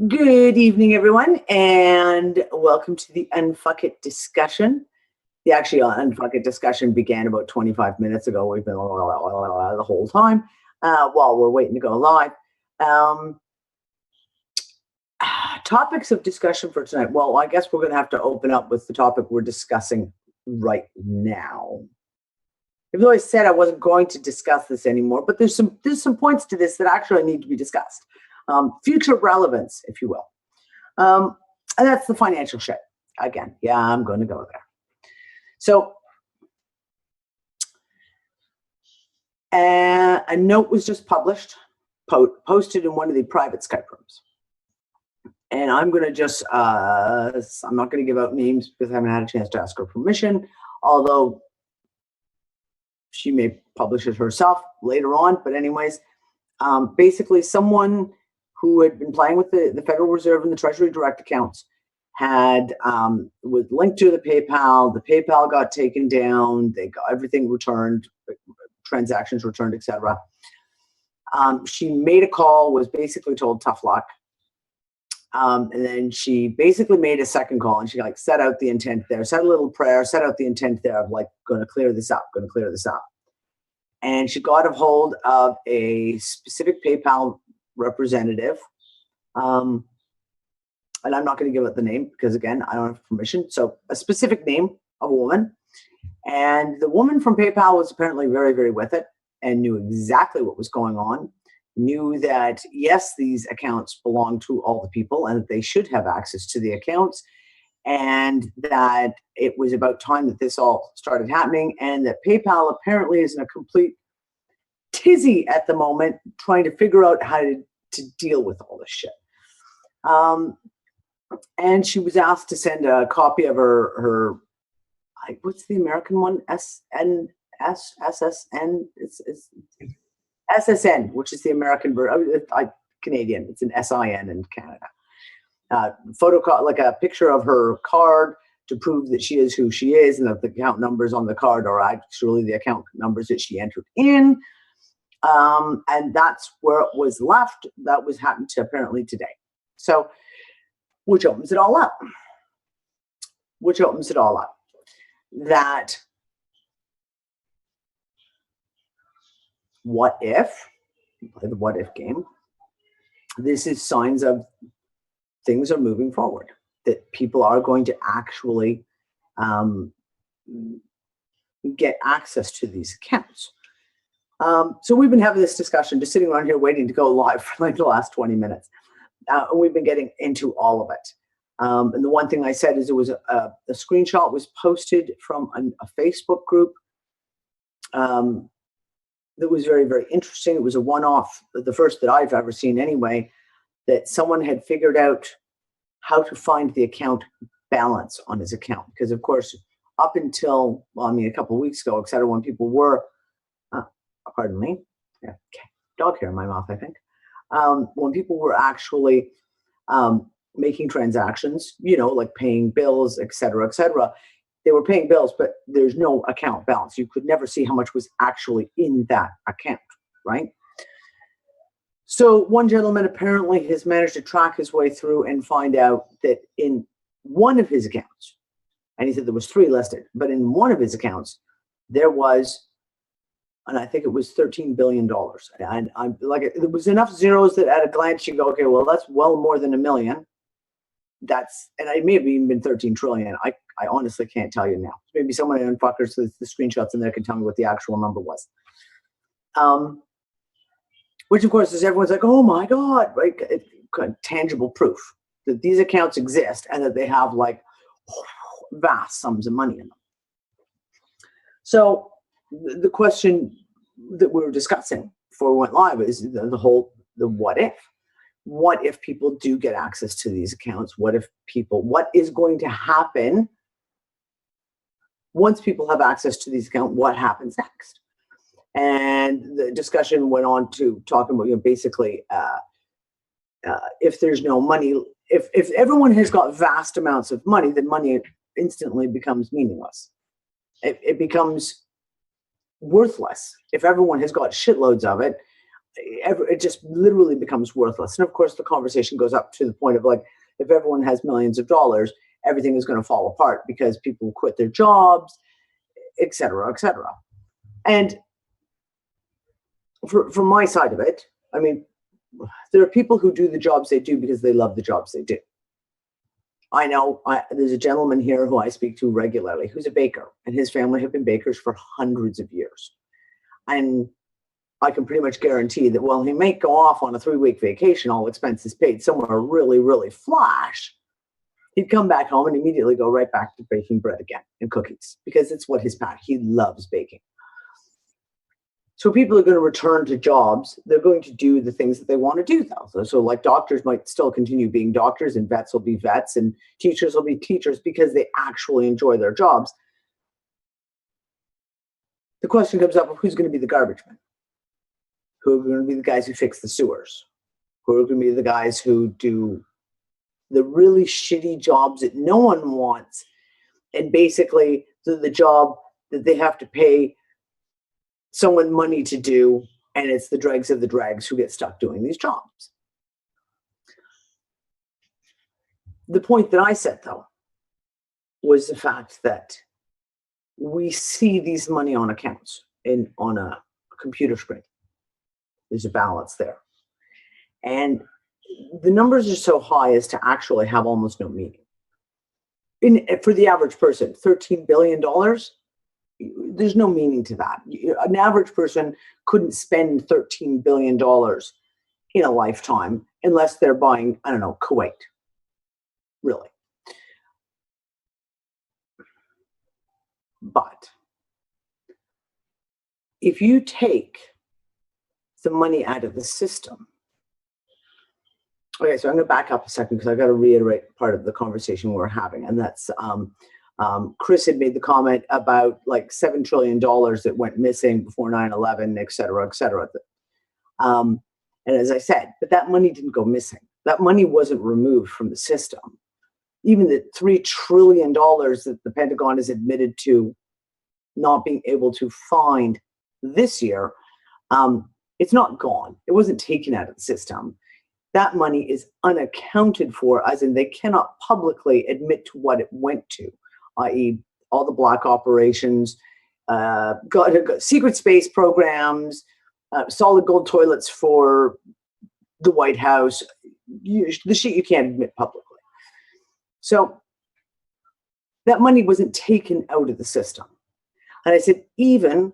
Good evening, everyone, and welcome to the Unfuck It discussion. The actual unfucking discussion began about 25 minutes ago. We've been the whole time while we're waiting to go live. Topics of discussion for tonight. Well, I guess we're going to have to open up with the topic we're discussing right now. Even though I said I wasn't going to discuss this anymore, but there's some points to this that actually need to be discussed. Future relevance, if you will. And that's the financial shit. Again, yeah, I'm going to go there. So a note was just published, posted in one of the private Skype rooms. And I'm going to just, I'm not going to give out names because I haven't had a chance to ask her permission, although she may publish it herself later on. But anyways, basically someone who had been playing with the Federal Reserve and the Treasury Direct accounts had, was linked to the PayPal got taken down, they got everything returned, transactions returned, etc. She made a call, was basically told tough luck. And then she basically made a second call and she like set out the intent there, said a little prayer, set out the intent there of like, going to clear this up. And she got a hold of a specific PayPal representative. And I'm not going to give it the name because again, I don't have permission. So a specific name of a woman. And the woman from PayPal was apparently very, very with it and knew exactly what was going on. Knew that, yes, these accounts belong to all the people and that they should have access to the accounts, and that it was about time that this all started happening, and that PayPal apparently is in a complete tizzy at the moment trying to figure out how to deal with all this shit. And she was asked to send a copy of her what's the American one? SSN. SSN, which is the American version, Canadian. It's an SIN in Canada. Like a picture of her card to prove that she is who she is and that the account numbers on the card are actually the account numbers that she entered in. And that's where it was left. That was happened to apparently today. So, which opens it all up. That what if, play the what if game, this is signs of things are moving forward, that people are going to actually get access to these accounts. So we've been having this discussion, just sitting around here waiting to go live for like the last 20 minutes. And we've been getting into all of it. And the one thing I said is it was a screenshot was posted from a Facebook group that was very, very interesting. It was a one-off, the first that I've ever seen anyway, that someone had figured out how to find the account balance on his account. Because of course, up until, well, I mean, a couple of weeks ago, etc., when people were, pardon me, yeah, okay, dog hair in my mouth, I think. When people were actually making transactions, you know, like paying bills, etc., they were paying bills, but there's no account balance. You could never see how much was actually in that account, right? So one gentleman apparently has managed to track his way through and find out that in one of his accounts, and he said there was 3 listed, but in one of his accounts, there was, and I think it was $13 billion. And I'm like, there was enough zeros that at a glance you go, okay, well, that's well more than $1 million. That's, and it may have even been 13 trillion. I honestly can't tell you now. Maybe someone in fuckers with the screenshots in there can tell me what the actual number was. Which of course is everyone's like, oh my God, right? Tangible proof that these accounts exist and that they have like vast sums of money in them. So the question that we were discussing before we went live is the what if. What if people do get access to these accounts? What is going to happen once people have access to these accounts? What happens next? And the discussion went on to talking about, you know, basically, if there's no money, if everyone has got vast amounts of money, then money instantly becomes meaningless. It becomes worthless. If everyone has got shitloads of it, it just literally becomes worthless. And of course, the conversation goes up to the point of like, if everyone has millions of dollars everything is going to fall apart because people quit their jobs, et cetera, et cetera. And from my side of it, I mean, there are people who do the jobs they do because they love the jobs they do. I know there's a gentleman here who I speak to regularly who's a baker, and his family have been bakers for hundreds of years. And I can pretty much guarantee that while he may go off on a 3-week vacation, all expenses paid, somewhere really, really flash, he'd come back home and immediately go right back to baking bread again and cookies, because it's what his passion. He loves baking. So people are going to return to jobs. They're going to do the things that they want to do, though. So like doctors might still continue being doctors, and vets will be vets, and teachers will be teachers because they actually enjoy their jobs. The question comes up of who's going to be the garbage man? Who are going to be the guys who fix the sewers? Who are going to be the guys who do the really shitty jobs that no one wants, and basically the job that they have to pay someone money to do, and it's the dregs of the dregs who get stuck doing these jobs. The point that I said, though, was the fact that we see these money on accounts on a computer screen. There's a balance there. And the numbers are so high as to actually have almost no meaning. For the average person, $13 billion, there's no meaning to that. An average person couldn't spend $13 billion in a lifetime unless they're buying, I don't know, Kuwait. Really. But if you take the money out of the system, okay, so I'm going to back up a second because I've got to reiterate part of the conversation we're having, and that's Chris had made the comment about like $7 trillion that went missing before 9/11, et cetera, et cetera. And as I said, but that money didn't go missing. That money wasn't removed from the system. Even the $3 trillion that the Pentagon has admitted to not being able to find this year, it's not gone. It wasn't taken out of the system. That money is unaccounted for, as in they cannot publicly admit to what it went to, i.e. all the black operations, secret space programs, solid gold toilets for the White House, the shit you can't admit publicly. So that money wasn't taken out of the system. And I said, even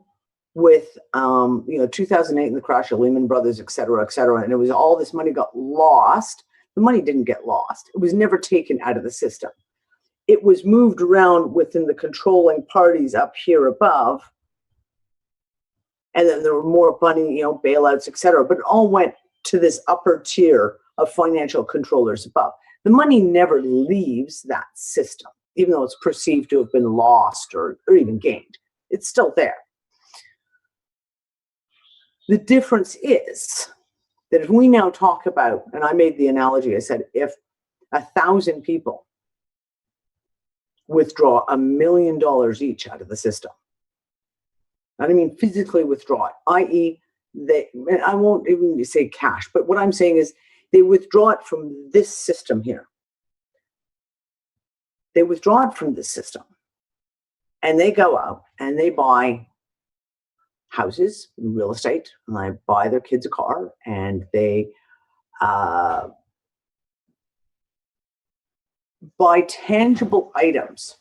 with 2008 and the crash of Lehman Brothers, et cetera, and it was all this money got lost. The money didn't get lost. It was never taken out of the system. It was moved around within the controlling parties up here above. And then there were more money, bailouts, et cetera, but it all went to this upper tier of financial controllers above. The money never leaves that system, even though it's perceived to have been lost or even gained. It's still there. The difference is that if we now talk about, and I made the analogy, I said, if 1,000 people withdraw $1 million each out of the system, I don't mean physically withdraw it, i.e., I won't even say cash, but what I'm saying is they withdraw it from this system here. They withdraw it from this system, and they go out and they buy houses, real estate, and they buy their kids a car, and they buy tangible items.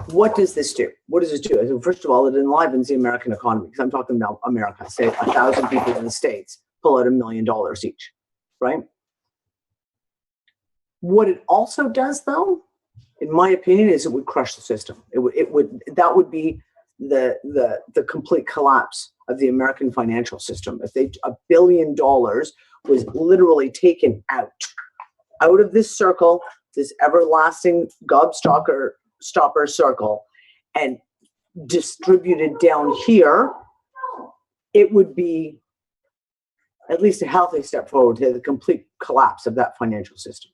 What does this do? What does this do? So first of all, it enlivens the American economy, because I'm talking about America. Say 1,000 people in the States pull out $1 million each, right? What it also does, though, in my opinion, is it would crush the system. That would be the complete collapse of the American financial system. If $1 billion was literally taken out of this circle, this everlasting gobstopper circle, and distributed down here, it would be at least a healthy step forward to the complete collapse of that financial system.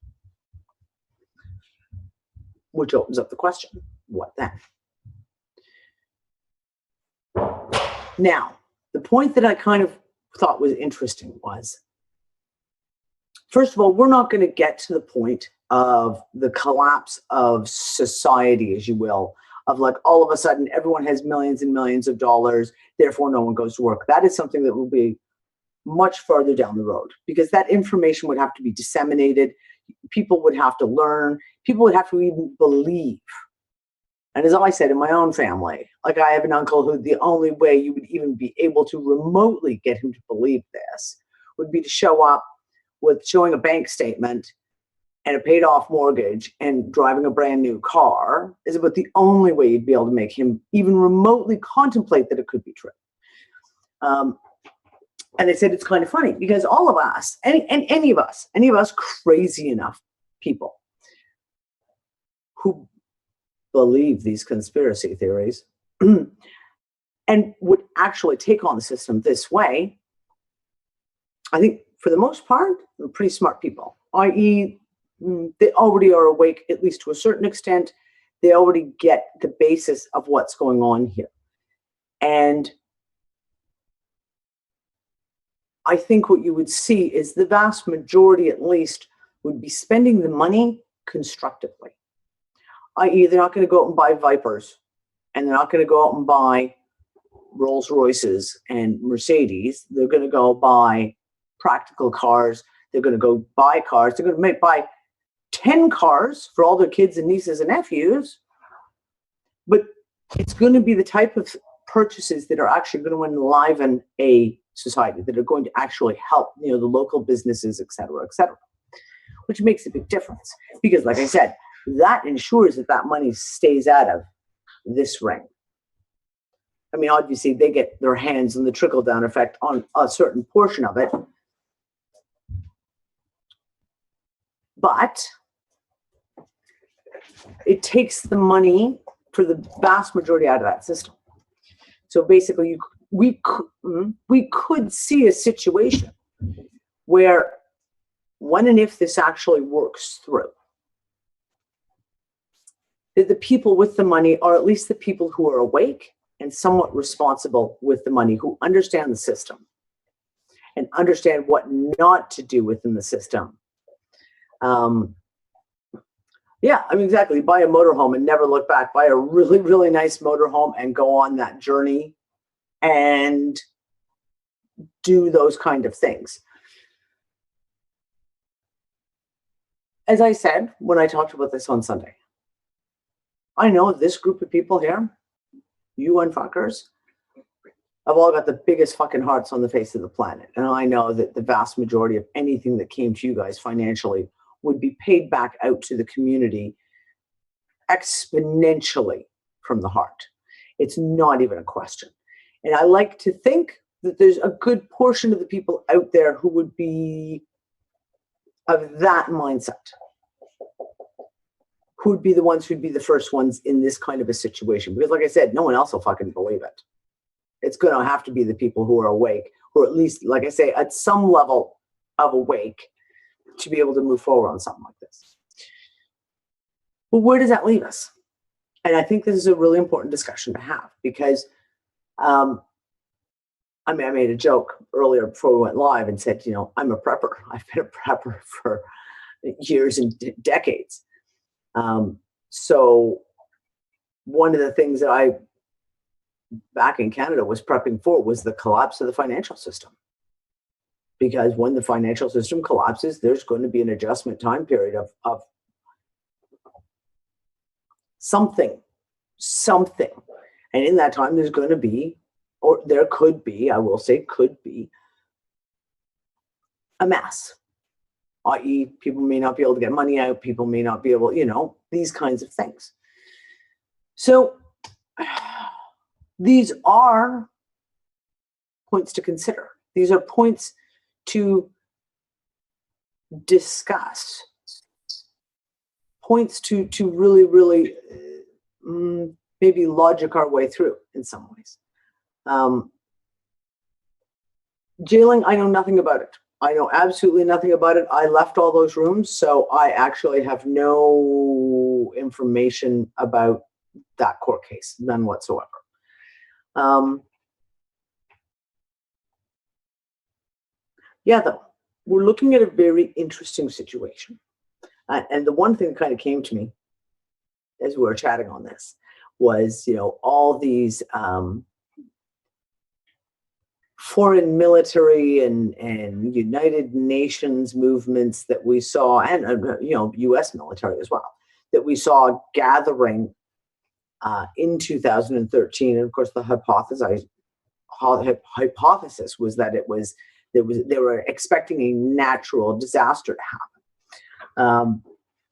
Which opens up the question, what then? Now, the point that I kind of thought was interesting was, first of all, we're not going to get to the point of the collapse of society, as you will, of like all of a sudden everyone has millions and millions of dollars, therefore no one goes to work. That is something that will be much further down the road, because that information would have to be disseminated. People would have to learn. People would have to even believe. And as I said, in my own family, like I have an uncle who the only way you would even be able to remotely get him to believe this would be to show up with showing a bank statement and a paid off mortgage and driving a brand new car is about the only way you'd be able to make him even remotely contemplate that it could be true. And they said it's kind of funny because all of us, any of us crazy enough people who believe these conspiracy theories and would actually take on the system this way, I think for the most part, they're pretty smart people, i.e., they already are awake, at least to a certain extent. They already get the basis of what's going on here. And I think what you would see is the vast majority, at least, would be spending the money constructively. I.e., they're not going to go out and buy Vipers, and they're not going to go out and buy Rolls Royces and Mercedes. They're going to go buy practical cars. They're going to go buy cars. They're going to buy 10 cars for all their kids and nieces and nephews. But it's going to be the type of purchases that are actually going to enliven a society, that are going to actually help, the local businesses, et cetera, which makes a big difference. Because like I said, that ensures that money stays out of this ring. I mean, obviously they get their hands on the trickle-down effect on a certain portion of it. But it takes the money for the vast majority out of that system. So basically, we could see a situation where when and if this actually works through, that the people with the money are at least the people who are awake and somewhat responsible with the money, who understand the system and understand what not to do within the system. Yeah, I mean, exactly. Buy a motorhome and never look back. Buy a really, really nice motorhome and go on that journey and do those kind of things. As I said, when I talked about this on Sunday, I know this group of people here, you unfuckers, have all got the biggest fucking hearts on the face of the planet. And I know that the vast majority of anything that came to you guys financially would be paid back out to the community exponentially from the heart. It's not even a question. And I like to think that there's a good portion of the people out there who would be of that mindset, who would be the ones who'd be the first ones in this kind of a situation. Because like I said, no one else will fucking believe it. It's going to have to be the people who are awake, or at least, like I say, at some level of awake, to be able to move forward on something like this. But where does that leave us? And I think this is a really important discussion to have, because I made a joke earlier before we went live and said, I'm a prepper. I've been a prepper for years and decades. So one of the things that I, back in Canada, was prepping for was the collapse of the financial system. Because when the financial system collapses, there's going to be an adjustment time period of something. And in that time, there's going to be, or there could be, I will say could be, a mess. I.e., people may not be able to get money out. People may not be able, these kinds of things. So these are points to consider. These are points to discuss, points to really, really maybe logic our way through in some ways. Jailing, I know nothing about it. I know absolutely nothing about it. I left all those rooms, so I actually have no information about that court case, none whatsoever. Yeah, though, we're looking at a very interesting situation. And the one thing that kind of came to me as we were chatting on this was, all these foreign military and United Nations movements that we saw, and U.S. military as well, that we saw gathering in 2013. And of course, the hypothesis was that they were expecting a natural disaster to happen.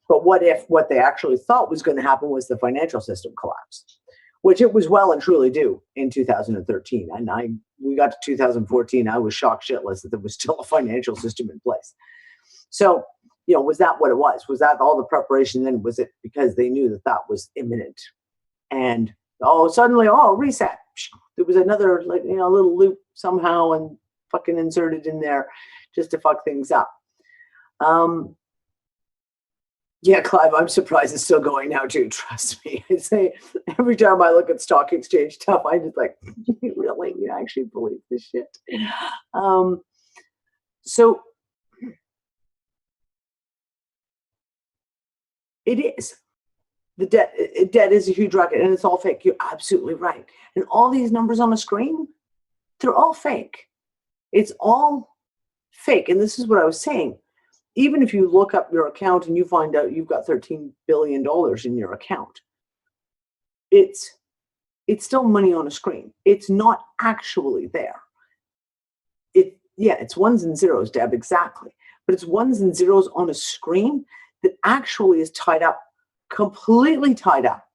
But what if what they actually thought was going to happen was the financial system collapsed, which it was well and truly due in 2013. And we got to 2014, I was shocked shitless that there was still a financial system in place. So, was that what it was? Was that all the preparation then? Was it because they knew that was imminent? And suddenly, reset. There was another little loop somehow and fucking inserted in there just to fuck things up. Yeah, Clive, I'm surprised it's still going now too. Trust me. I say every time I look at stock exchange stuff, I'm just like, really? You actually believe this shit? So it is. The debt is a huge rocket, and it's all fake. You're absolutely right. And all these numbers on the screen, they're all fake. It's all fake. And this is what I was saying. Even if you look up your account and you find out you've got $13 billion in your account, it's still money on a screen. It's not actually there. It's ones and zeros, Deb, exactly. But it's ones and zeros on a screen that actually is completely tied up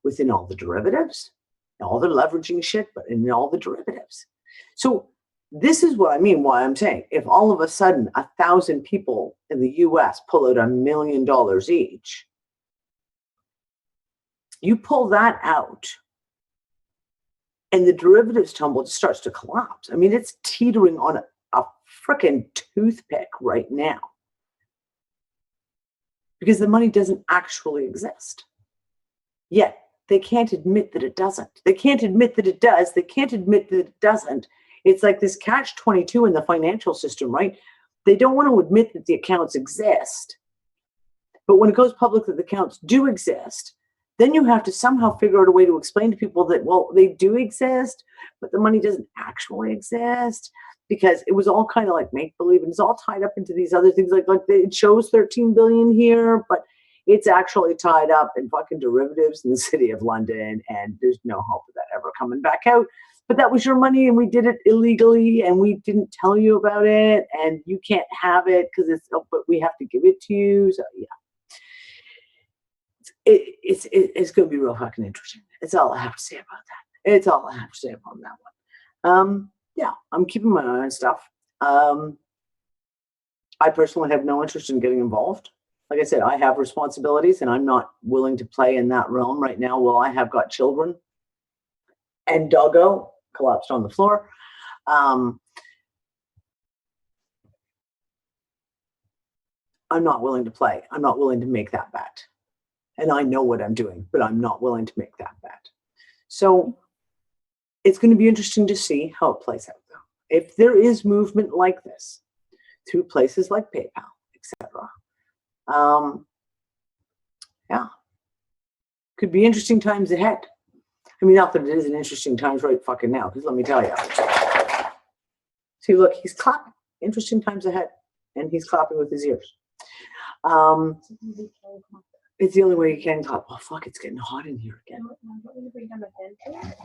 within all the derivatives, all the leveraging shit, but in all the derivatives. So this is what I mean, why I'm saying, if all of a sudden 1,000 people in the US pull out $1 million each, you pull that out and the derivatives tumble, it starts to collapse. I mean, it's teetering on a freaking toothpick right now because the money doesn't actually exist. Yet they can't admit that it doesn't. They can't admit that it does. They can't admit that it doesn't. It's like this catch-22 in the financial system, right? They don't want to admit that the accounts exist. But when it goes public that the accounts do exist, then you have to somehow figure out a way to explain to people that, well, they do exist, but the money doesn't actually exist because it was all kind of like make-believe, and it's all tied up into these other things. Like it shows 13 billion here, but it's actually tied up in fucking derivatives in the city of London, and there's no hope of that ever coming back out. But that was your money, and we did it illegally, and we didn't tell you about it, and you can't have it because but we have to give it to you. So yeah, it's going to be real fucking interesting. It's all I have to say about that. It's all I have to say about that one. Yeah, I'm keeping my eye on stuff. I personally have no interest in getting involved. Like I said, I have responsibilities, and I'm not willing to play in that realm right now. Well, I have got children, and doggo collapsed on the floor. I'm not willing to play. I'm not willing to make that bet. And I know what I'm doing, but I'm not willing to make that bet. So it's going to be interesting to see how it plays out, though. If there is movement like this through places like PayPal, etc., yeah, could be interesting times ahead. I mean, not that it isn't interesting times right fucking now, because let me tell you. See, look, he's clapping. Interesting times ahead. And he's clapping with his ears. It's the only way you can clap. Oh, fuck, it's getting hot in here again.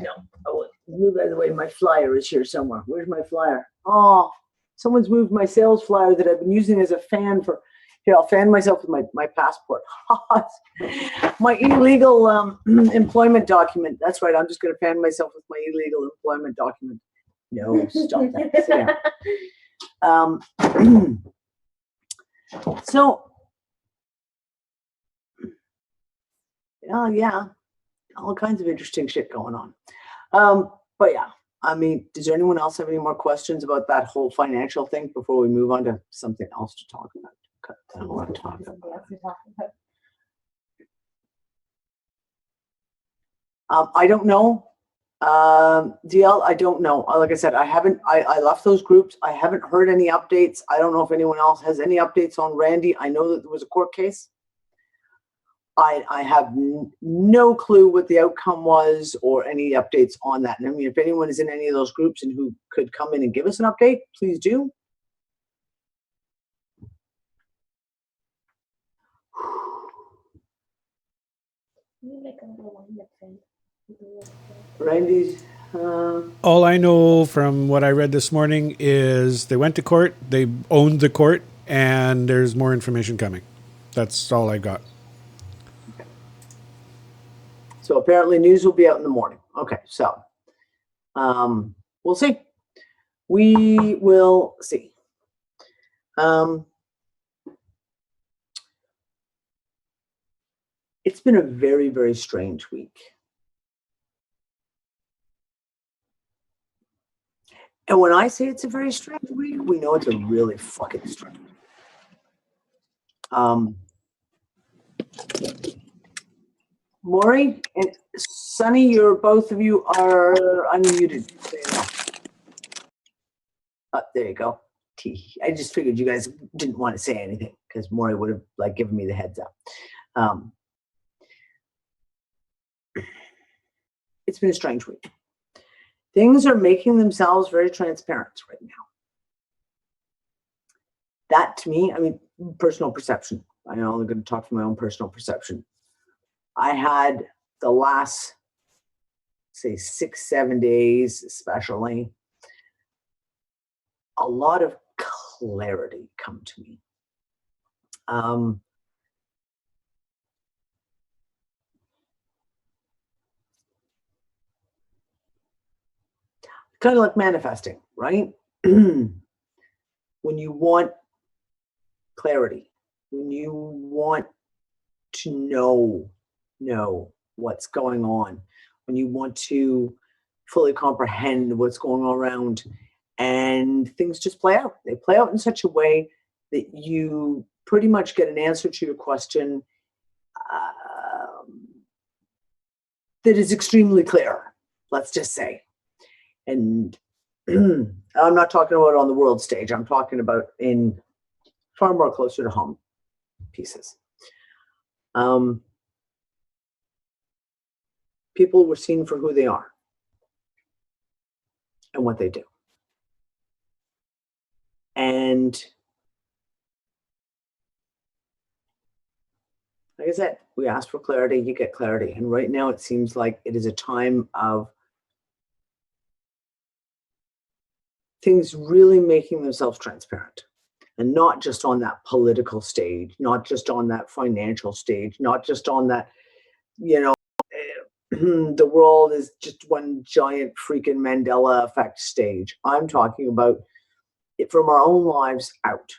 No. Oh, move out of the way. My flyer is here somewhere. Where's my flyer? Oh, someone's moved my sales flyer that I've been using as a fan for. Here, I'll fan myself with my passport. My illegal employment document. That's right. I'm just going to fan myself with my illegal employment document. No, stop that. So, yeah, all kinds of interesting shit going on. But yeah, I mean, does anyone else have any more questions about that whole financial thing before we move on to something else to talk about? I don't want to talk about. I don't know. DL, I don't know. Like I said, I left those groups. I haven't heard any updates. I don't know if anyone else has any updates on Randy. I know that there was a court case. I have no clue what the outcome was or any updates on that. And I mean, if anyone is in any of those groups and who could come in and give us an update, please do. Randy's. All I know from what I read this morning is they went to court, they owned the court, and there's more information coming. That's all I got. Okay. So apparently news will be out in the morning. Okay, so we'll see. We will see. It's been a very, very strange week. And when I say it's a very strange week, we know it's a really fucking strange week. Maury and Sunny, you're both of you are unmuted. There you go. I just figured you guys didn't want to say anything because Maury would have like given me the heads up. It's been a strange week. Things are making themselves very transparent right now. That to me, I mean, personal perception. I'm only going to talk from my own personal perception. I had the last, say, 6-7 days, especially, a lot of clarity come to me. Kind of like manifesting, right? When you want clarity, when you want to know what's going on, when you want to fully comprehend what's going on around, and things just play out. They play out in such a way that you pretty much get an answer to your question that is extremely clear, let's just say. And I'm not talking about on the world stage. I'm talking about in far more closer to home pieces. People were seen for who they are and what they do. And like I said, we ask for clarity, you get clarity. And right now it seems like it is a time of things really making themselves transparent. And not just on that political stage, not just on that financial stage, not just on that, the world is just one giant freaking Mandela effect stage. I'm talking about it from our own lives out.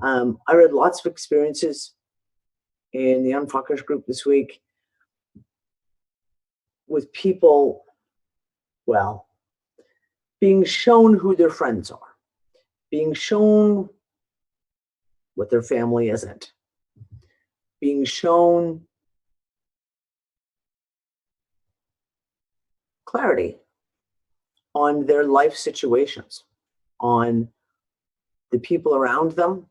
I read lots of experiences in the Unfuckers group this week with people, well, being shown who their friends are, being shown what their family isn't, being shown clarity on their life situations, on the people around them,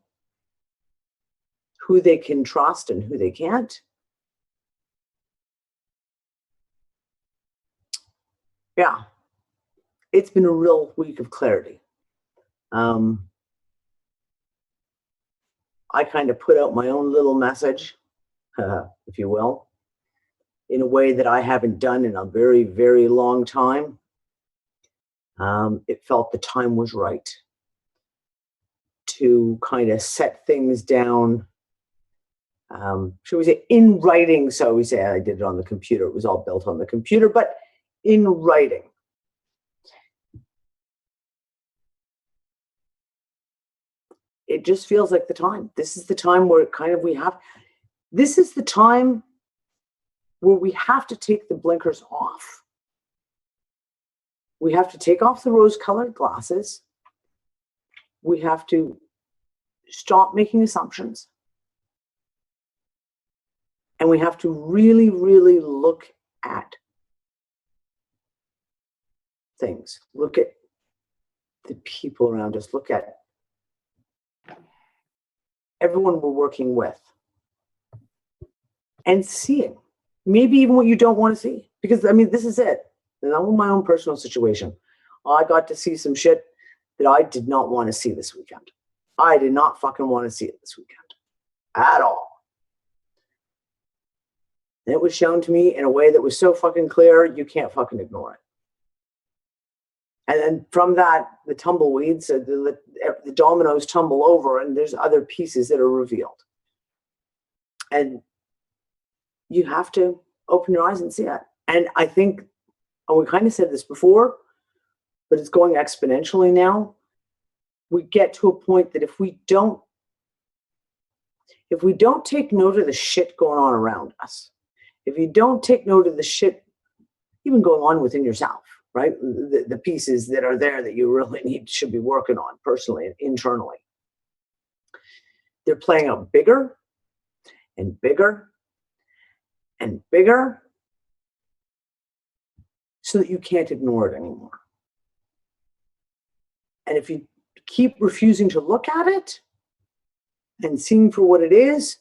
who they can trust and who they can't. Yeah, it's been a real week of clarity. I kind of put out my own little message, if you will, in a way that I haven't done in a very, very long time. It felt the time was right to kind of set things down, should we say, in writing. So we say I did it on the computer. It was all built on the computer, but in writing. It just feels like the time. This is the time where this is the time where we have to take the blinkers off. We have to take off the rose-colored glasses. We have to stop making assumptions. And we have to really, really look at things. Look at the people around us. Look at everyone we're working with and seeing maybe even what you don't want to see. Because, I mean, this is it. And I'm in my own personal situation. I got to see some shit that I did not want to see this weekend. I did not fucking want to see it this weekend at all. And it was shown to me in a way that was so fucking clear, you can't fucking ignore it. And then from that, the tumbleweeds, the dominoes tumble over, and there's other pieces that are revealed. And you have to open your eyes and see it. And I think, and we kind of said this before, but it's going exponentially now. We get to a point that if we don't take note of the shit going on around us, if you don't take note of the shit even going on within yourself, right? The pieces that are there that you really should be working on personally and internally. They're playing out bigger and bigger and bigger so that you can't ignore it anymore. And if you keep refusing to look at it and seeing for what it is,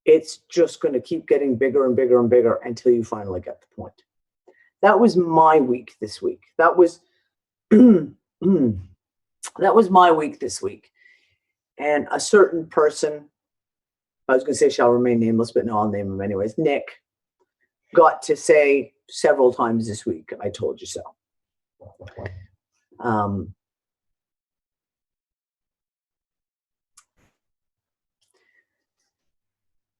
it's just going to keep getting bigger and bigger and bigger until you finally get the point. That was my week this week. That was that was my week this week. And a certain person, I was going to say shall remain nameless, but no, I'll name him anyways. Nick got to say several times this week, I told you so.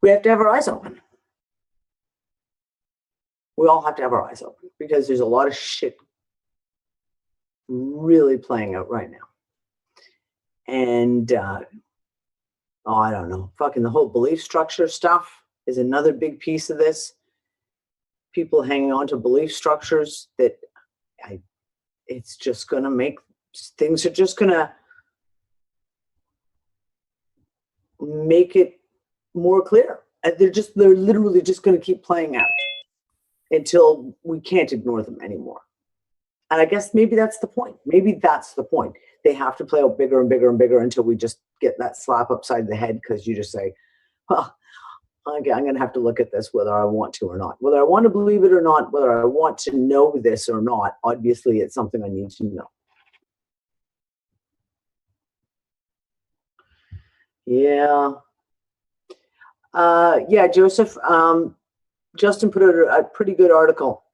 We have to have our eyes open. We all have to have our eyes open because there's a lot of shit really playing out right now. And, I don't know, fucking the whole belief structure stuff is another big piece of this. People hanging on to belief structures that it's just going to make, things are just going to make it more clear. And they're literally just going to keep playing out until we can't ignore them anymore. And I guess maybe that's the point. Maybe that's the point. They have to play out bigger and bigger and bigger until we just get that slap upside the head because you just say, well, okay, I'm going to have to look at this whether I want to or not. Whether I want to believe it or not, whether I want to know this or not, obviously it's something I need to know. Yeah. Yeah, Joseph, Justin put out a pretty good article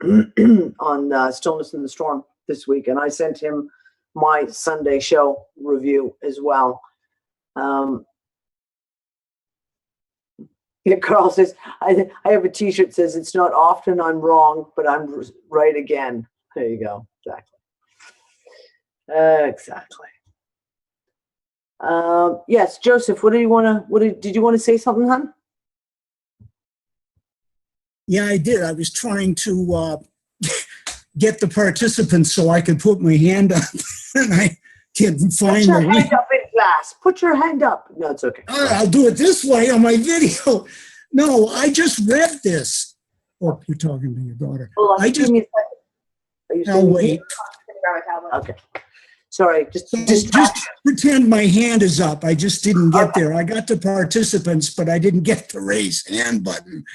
on Stillness in the Storm this week, and I sent him my Sunday show review as well. Yeah, Carl says, I have a t-shirt that says, it's not often I'm wrong, but I'm right again. There you go. Exactly. Yes, Joseph, did you want to say something, hon? Yeah, I did. I was trying to get the participants so I could put my hand up, and I can't find Put your hand up in class. Put your hand up. No, it's okay. I'll do it this way on my video. No, I just read this. Oh, you're talking to your daughter. Hold on, give me a second. Now wait. Okay. Sorry, just pretend my hand is up. I just didn't get there. I got to participants, but I didn't get the raise hand button.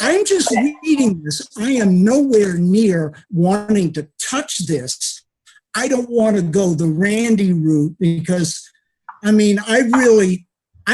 I'm just reading this. I am nowhere near wanting to touch this. I don't want to go the Randy route because, I mean, I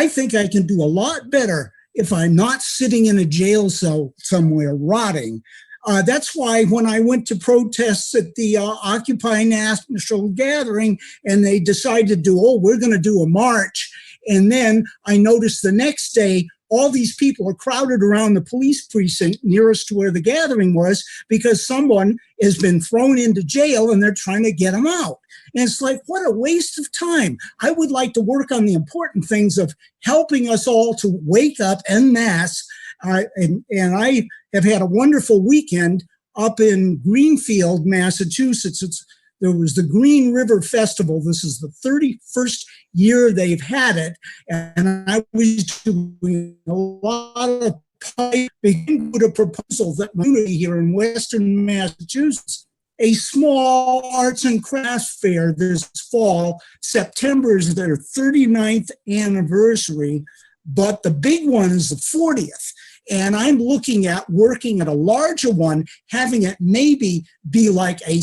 think I can do a lot better if I'm not sitting in a jail cell somewhere rotting. That's why when I went to protests at the Occupy National Gathering and they decided to do, we're going to do a march. And then I noticed the next day, all these people are crowded around the police precinct nearest to where the gathering was because someone has been thrown into jail and they're trying to get them out. And it's like, what a waste of time. I would like to work on the important things of helping us all to wake up en masse. And I have had a wonderful weekend up in Greenfield, Massachusetts. There was the Green River Festival. This is the 31st year they've had it. And I was doing a lot of begin with a proposal that community here in Western Massachusetts. a small arts and crafts fair this fall. September is their 39th anniversary, but the big one is the 40th. And I'm looking at working at a larger one, having it maybe be like a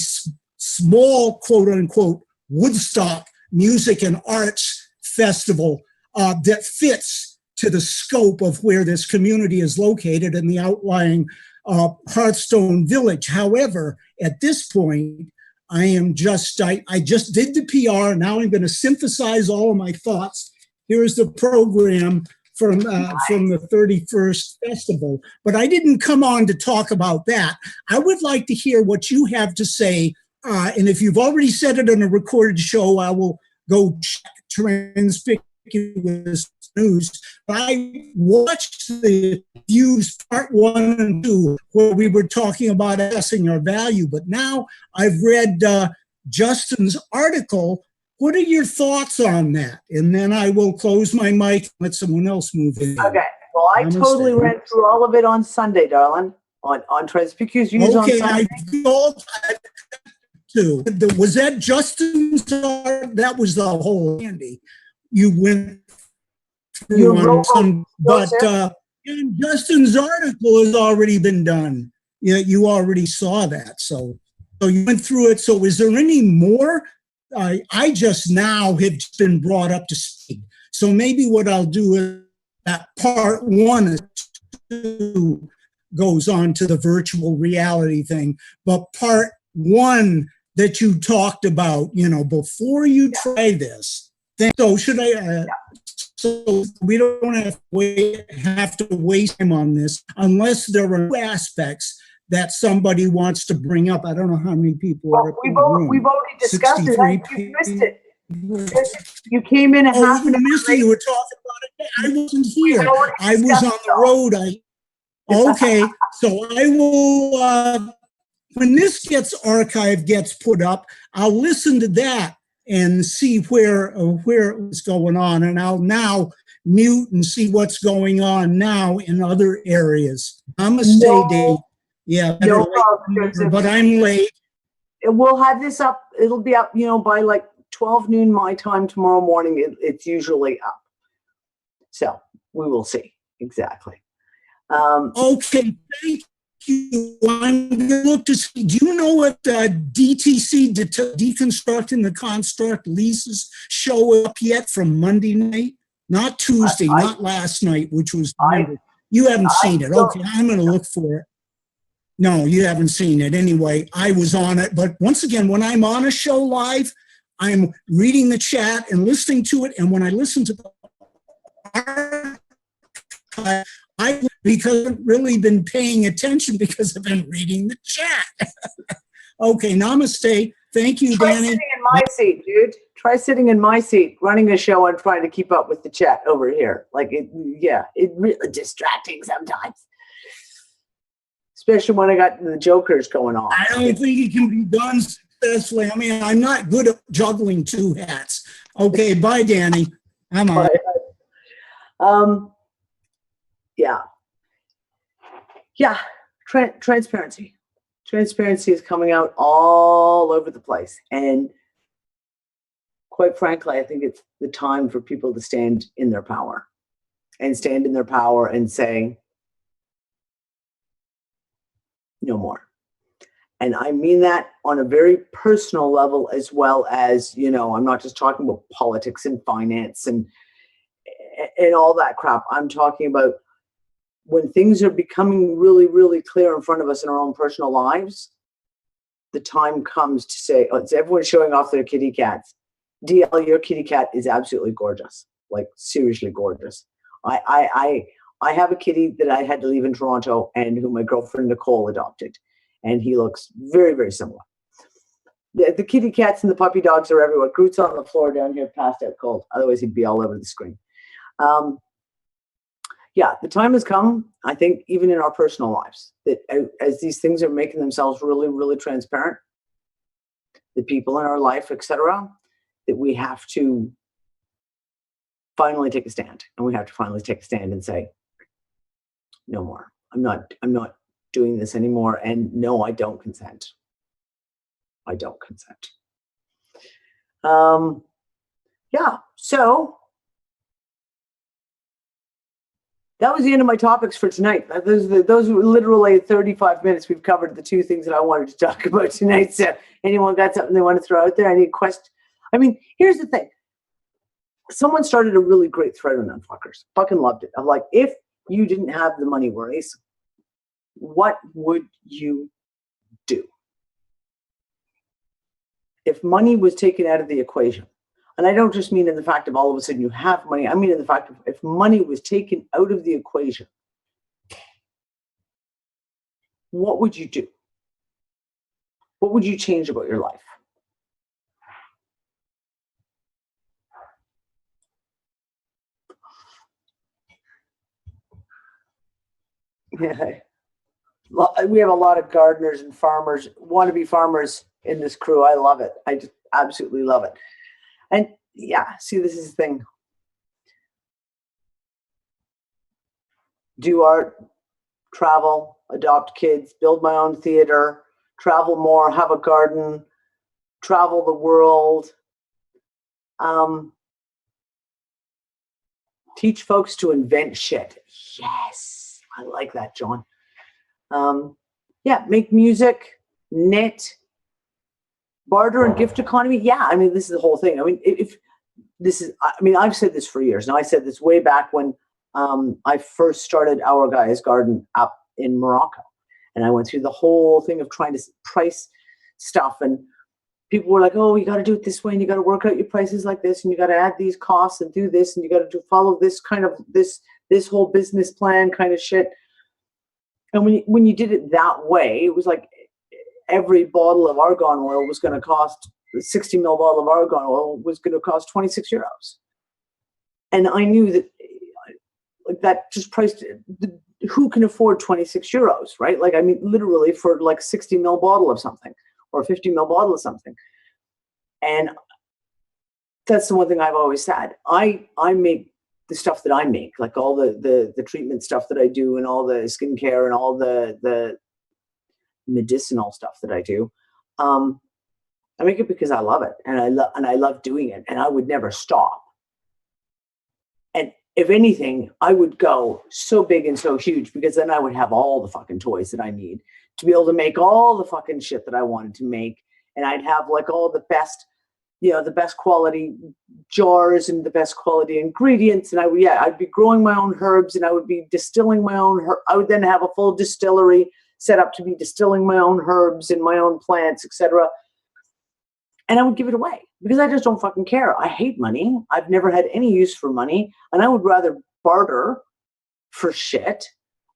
small, quote unquote, Woodstock music and arts festival that fits to the scope of where this community is located in the outlying Hearthstone Village. However, at this point, I just did the PR. Now I'm going to synthesize all of my thoughts. Here's the program from the 31st festival. But I didn't come on to talk about that. I would like to hear what you have to say. And if you've already said it in a recorded show, I will go check Transpicuous News. I watched the views part 1 and 2 where we were talking about assessing our value. But now I've read Justin's article. What are your thoughts on that? And then I will close my mic and let someone else move in. Okay. Well, I totally read through all of it on Sunday, darling, on Transpicuous News on Sunday. Too. Was that Justin's? That was the whole Andy. You went through on some, but Justin's article has already been done. Yeah, you already saw that, so you went through it. So, is there any more? I just now have been brought up to speed. So maybe what I'll do is that part 1 and 2 goes on to the virtual reality thing, but part 1 that you talked about, before you try this. So should I? So we don't have to waste time on this unless there are aspects that somebody wants to bring up. I don't know how many people are in the room. We've already discussed it. You missed it. You came in a half an hour. You were talking about it. I wasn't here. I was on the road. Okay, so I will. When this gets archived, gets put up, I'll listen to that and see where it's going on, and I'll now mute and see what's going on now in other areas. I'm a stay day. Yeah, no problem, but I'm late. We'll have this up. It'll be up, by like 12 noon my time tomorrow morning. It's usually up. So we will see. Exactly. Okay, thank you. I'm going to look to see. Do you know what DTC, Deconstructing the Construct leases show up yet from Monday night? Not Tuesday, not last night, which was Monday. You haven't seen it. Okay, I'm going to look for it. No, you haven't seen it. Anyway, I was on it. But once again, when I'm on a show live, I'm reading the chat and listening to it. And when I listen to the I because I've really been paying attention because I've been reading the chat. Okay, namaste. Thank you, Try Danny. sitting in my seat, dude. Try sitting in my seat, running a show and trying to keep up with the chat over here. It's really distracting sometimes. Especially when I got the jokers going on. I don't think it can be done successfully. I mean, I'm not good at juggling 2 hats. Okay, bye, Danny. I'm on. Yeah. Transparency. Transparency is coming out all over the place. And quite frankly, I think it's the time for people to stand in their power and say, no more. And I mean that on a very personal level, as well as, I'm not just talking about politics and finance and all that crap. I'm talking about when things are becoming really, really clear in front of us in our own personal lives, the time comes to say, it's everyone showing off their kitty cats. DL, your kitty cat is absolutely gorgeous, like seriously gorgeous. I have a kitty that I had to leave in Toronto and who my girlfriend Nicole adopted, and he looks very, very similar. The kitty cats and the puppy dogs are everywhere. Groot's on the floor down here, passed out cold. Otherwise, he'd be all over the screen. The time has come, I think, even in our personal lives, that as these things are making themselves really, really transparent, the people in our life, etc., that we have to finally take a stand, and we have to finally take a stand and say, no more. I'm not doing this anymore, and no, I don't consent. I don't consent. Yeah, so that was the end of my topics for tonight. Those were literally 35 minutes. We've covered the two things that I wanted to talk about tonight. So anyone got something they want to throw out there? Any question? I mean, here's the thing. Someone started a really great thread on Unfuckers. Fucking loved it. I'm like, if you didn't have the money worries, what would you do? If money was taken out of the equation, and I don't just mean in the fact of all of a sudden you have money, I mean in the fact of if money was taken out of the equation, what would you do? What would you change about your life? Yeah. We have a lot of gardeners and farmers, wannabe farmers in this crew. I love it. I just absolutely love it. And yeah, see, this is the thing. Do art, travel, adopt kids, build my own theater, travel more, have a garden, travel the world, teach folks to invent shit. Yes, I like that, John. Yeah, make music, knit, barter and gift economy. Yeah, I mean, this is the whole thing. I mean, if this is, I mean, I've said this for years. Now, I said this way back when I first started Our Guy's Garden up in Morocco. And I went through the whole thing of trying to price stuff. And people were like, oh, you got to do it this way. And you got to work out your prices like this. And you got to add these costs and do this. And you got to follow this kind of, this whole business plan kind of shit. And when you did it that way, it was like every bottle of argan oil was going to cost, 60 ml bottle of argan oil was going to cost 26 euros. And I knew that like that just priced, who can afford 26 euros, right? Like, I mean, literally for like 60 ml bottle of something or 50 ml bottle of something. And that's the one thing I've always said. I make the stuff that I make, like all the treatment stuff that I do and all the skincare and all the medicinal stuff that I do. I make it because I love it and I love doing it and I would never stop. And if anything, I would go so big and so huge because then I would have all the fucking toys that I need to be able to make all the fucking shit that I wanted to make. And I'd have like all the best, you know, the best quality jars and the best quality ingredients. And I'd be growing my own herbs and I would be distilling my own I would then have a full distillery set up to be distilling my own herbs and my own plants, etc. And I would give it away because I just don't fucking care. I hate money. I've never had any use for money. And I would rather barter for shit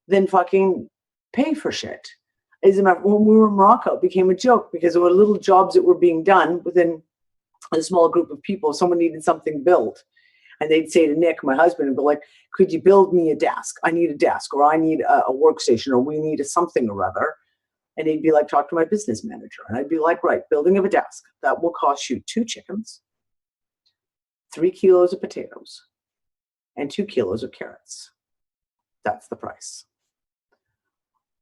than fucking pay for shit. As a matter, when we were in Morocco, it became a joke because there were little jobs that were being done within a small group of people. Someone needed something built. And they'd say to Nick, my husband, and go like, could you build me a desk? I need a desk, or I need a workstation, or we need a something or other. And he'd be like, talk to my business manager. And I'd be like, right, building of a desk. That will cost you 2 chickens, 3 kilos of potatoes, and 2 kilos of carrots. That's the price.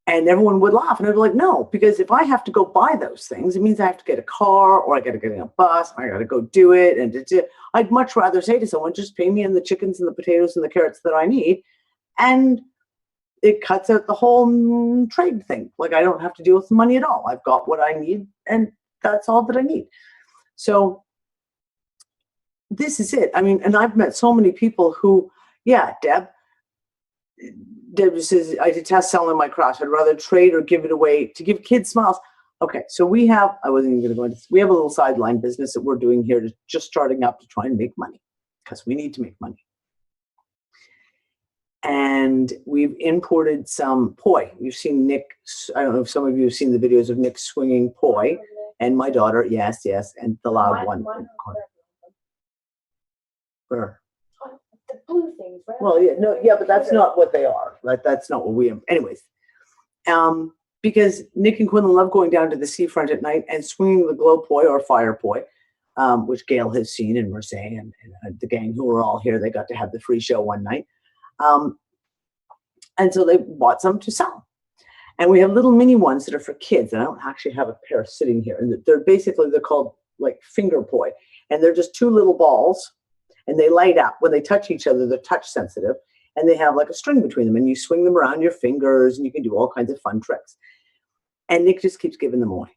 And everyone would laugh. And I'd be like, no, because if I have to go buy those things, it means I have to get a car or I got to get in a bus. I got to go do it. And I'd much rather say to someone, just pay me in the chickens and the potatoes and the carrots that I need. And it cuts out the whole trade thing. Like I don't have to deal with the money at all. I've got what I need and that's all that I need. So this is it. I mean, and I've met so many people who, yeah, Deb says, I detest selling my crafts. I'd rather trade or give it away to give kids smiles. Okay, so we have, I wasn't even going to go into this. We have a little sideline business that we're doing here, just starting up to try and make money because we need to make money. And we've imported some poi. You've seen Nick, I don't know if some of you have seen the videos of Nick swinging poi and my daughter, yes, and the loud one. Where? The blue things, right? Well, yeah, but that's not what they are. Right? That's not what we. Anyways, because Nick and Quinlan love going down to the seafront at night and swinging the glow poi or fire poi, which Gail has seen and Merce and the gang who were all here. They got to have the free show one night, and so they bought some to sell. And we have little mini ones that are for kids. And I don't actually have a pair sitting here. And they're called like finger poi. And they're just two little balls. And they light up. When they touch each other, they're touch sensitive. And they have like a string between them. And you swing them around your fingers. And you can do all kinds of fun tricks. And Nick just keeps giving them away.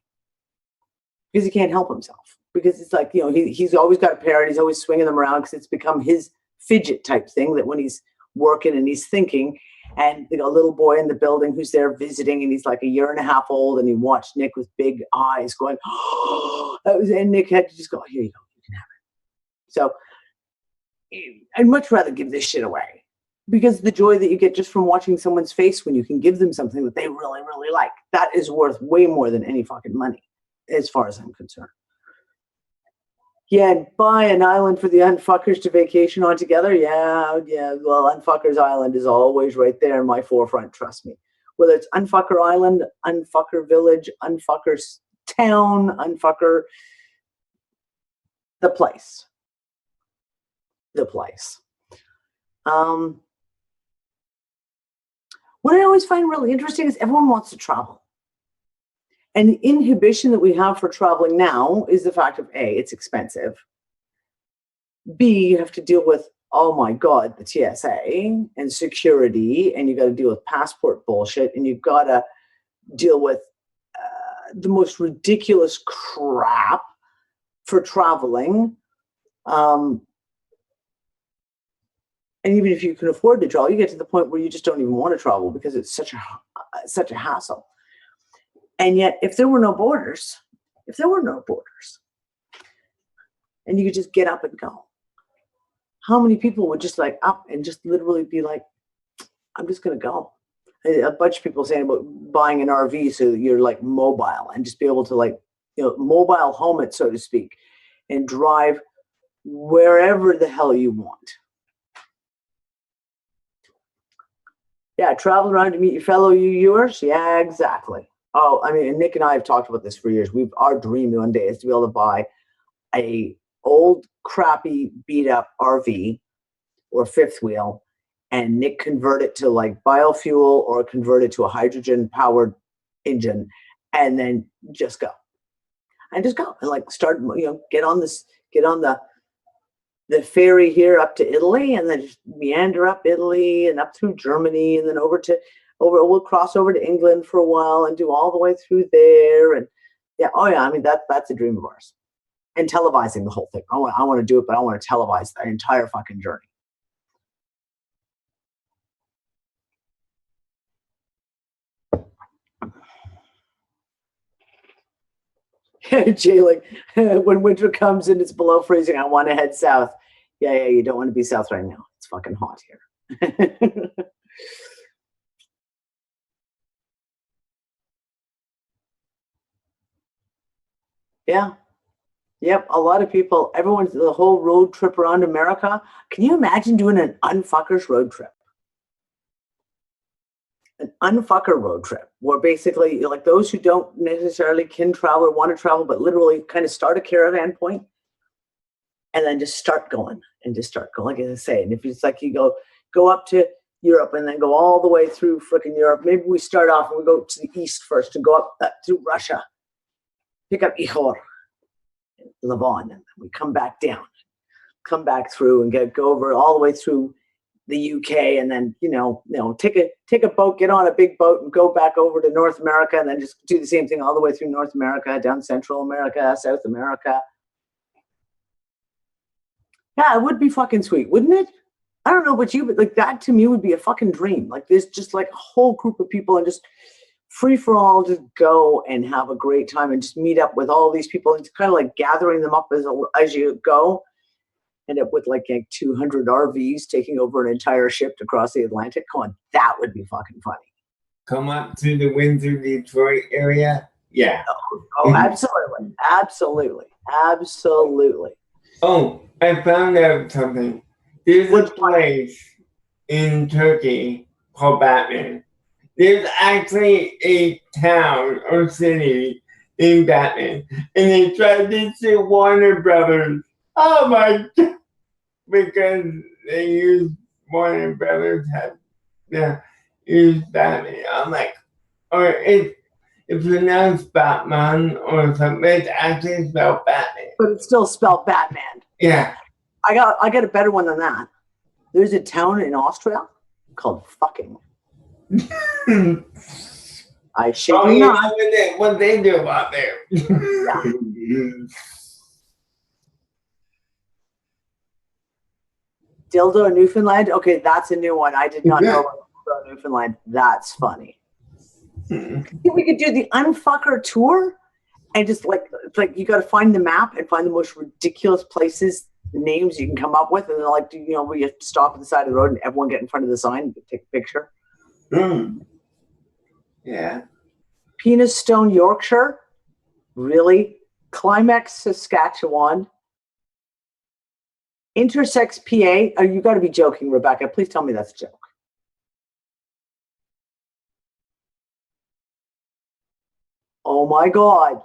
Because he can't help himself. Because it's like, he's always got a pair. And he's always swinging them around. Because it's become his fidget type thing. That when he's working and he's thinking, and a little boy in the building who's there visiting, and he's like a year and a half old, and he watched Nick with big eyes going, oh, and Nick had to just go, here you go, you can have it. So I'd much rather give this shit away, because the joy that you get just from watching someone's face when you can give them something that they really, really like, that is worth way more than any fucking money, as far as I'm concerned. Yeah, buy an island for the unfuckers to vacation on together. Yeah. Well, Unfuckers Island is always right there in my forefront, trust me. Whether it's Unfucker Island, Unfucker Village, Unfucker Town, Unfucker, the place. The place. What I always find really interesting is everyone wants to travel. And the inhibition that we have for traveling now is the fact of A, it's expensive. B, you have to deal with, oh my God, the TSA and security, and you got to deal with passport bullshit, and you've got to deal with the most ridiculous crap for traveling. And even if you can afford to travel, you get to the point where you just don't even want to travel because it's such a hassle. And yet, if there were no borders, and you could just get up and go, how many people would just like up and just literally be like, I'm just going to go. A bunch of people saying about buying an RV so that you're like mobile and just be able to like, mobile home it, so to speak, and drive wherever the hell you want. Yeah, travel around to meet your fellow UUers. Yeah, exactly. Oh, I mean, and Nick and I have talked about this for years. Our dream one day is to be able to buy a old, crappy, beat up RV or fifth wheel, and Nick convert it to like biofuel or convert it to a hydrogen powered engine, and then just go. And like start, get on the ferry here up to Italy, and then just meander up Italy and up through Germany, and then we'll cross over to England for a while and do all the way through there. And I mean, that's a dream of ours. And televising the whole thing. I want to do it, but I want to televise the entire fucking journey. Jay, like, when winter comes and it's below freezing, I want to head south. Yeah, you don't want to be south right now. It's fucking hot here. Yeah. Yep. A lot of people, the whole road trip around America. Can you imagine doing an unfuckers road trip? An unfucker road trip where basically like those who don't necessarily can travel or want to travel, but literally kind of start a caravan point and then just start going like I say. And if it's like you go up to Europe and then go all the way through frickin' Europe, maybe we start off and we go to the east first and go up through Russia, pick up Ihor, Levon, and we come back through and go over all the way through the UK, and then take a boat, get on a big boat, and go back over to North America, and then just do the same thing all the way through North America, down Central America, South America. Yeah, it would be fucking sweet, wouldn't it? I don't know about you, but like that to me would be a fucking dream. Like there's just like a whole group of people and just free for all, just go and have a great time and just meet up with all these people and it's kind of like gathering them up as you go. End up with like 200 RVs taking over an entire ship to cross the Atlantic. Come on, that would be fucking funny. Come up to the Windsor, Detroit area. Yeah. Oh, absolutely. Oh, I found out something. There's a place in Turkey called Batman. There's actually a town or city in Batman, and they tried to sue Warner Brothers. Oh my God! Because they use Warner Brothers use Batman. I'm like, or it's pronounced Batman or something. It's actually spelled Batman. But it's still spelled Batman. Yeah. I got a better one than that. There's a town in Austria called fucking. I shit Oh, you you not. know what they do out there. Dildo Newfoundland. Okay, that's a new one. I did not know about Dildo Newfoundland. That's funny. We could do the Unfucker tour and just it's like you got to find the map and find the most ridiculous places, names you can come up with, and then where you stop at the side of the road and everyone get in front of the sign and take a picture. Yeah. Penis Stone, Yorkshire. Really? Climax, Saskatchewan. Intersex, PA. Oh, you got to be joking, Rebecca. Please tell me that's a joke. Oh my God.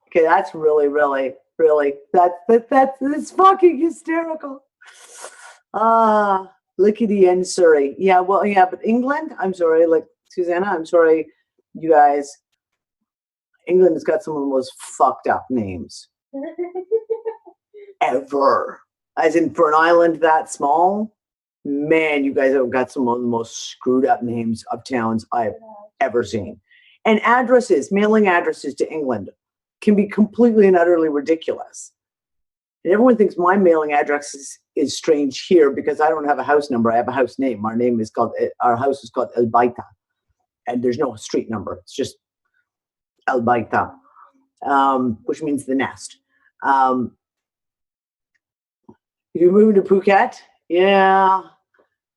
Okay, that's really, really, really, that's fucking hysterical. Lickety and Surrey. Yeah, well, yeah, but England, I'm sorry, like Susanna, I'm sorry, you guys. England has got some of the most fucked up names ever. As in, for an island that small, man, you guys have got some of the most screwed up names of towns I've ever seen. And addresses, mailing addresses to England can be completely and utterly ridiculous. And everyone thinks my mailing address is strange here because I don't have a house number. I have a house name. Our house is called El Baita. And there's no street number. It's just El Baita, which means the nest. You moving to Phuket? Yeah. I'd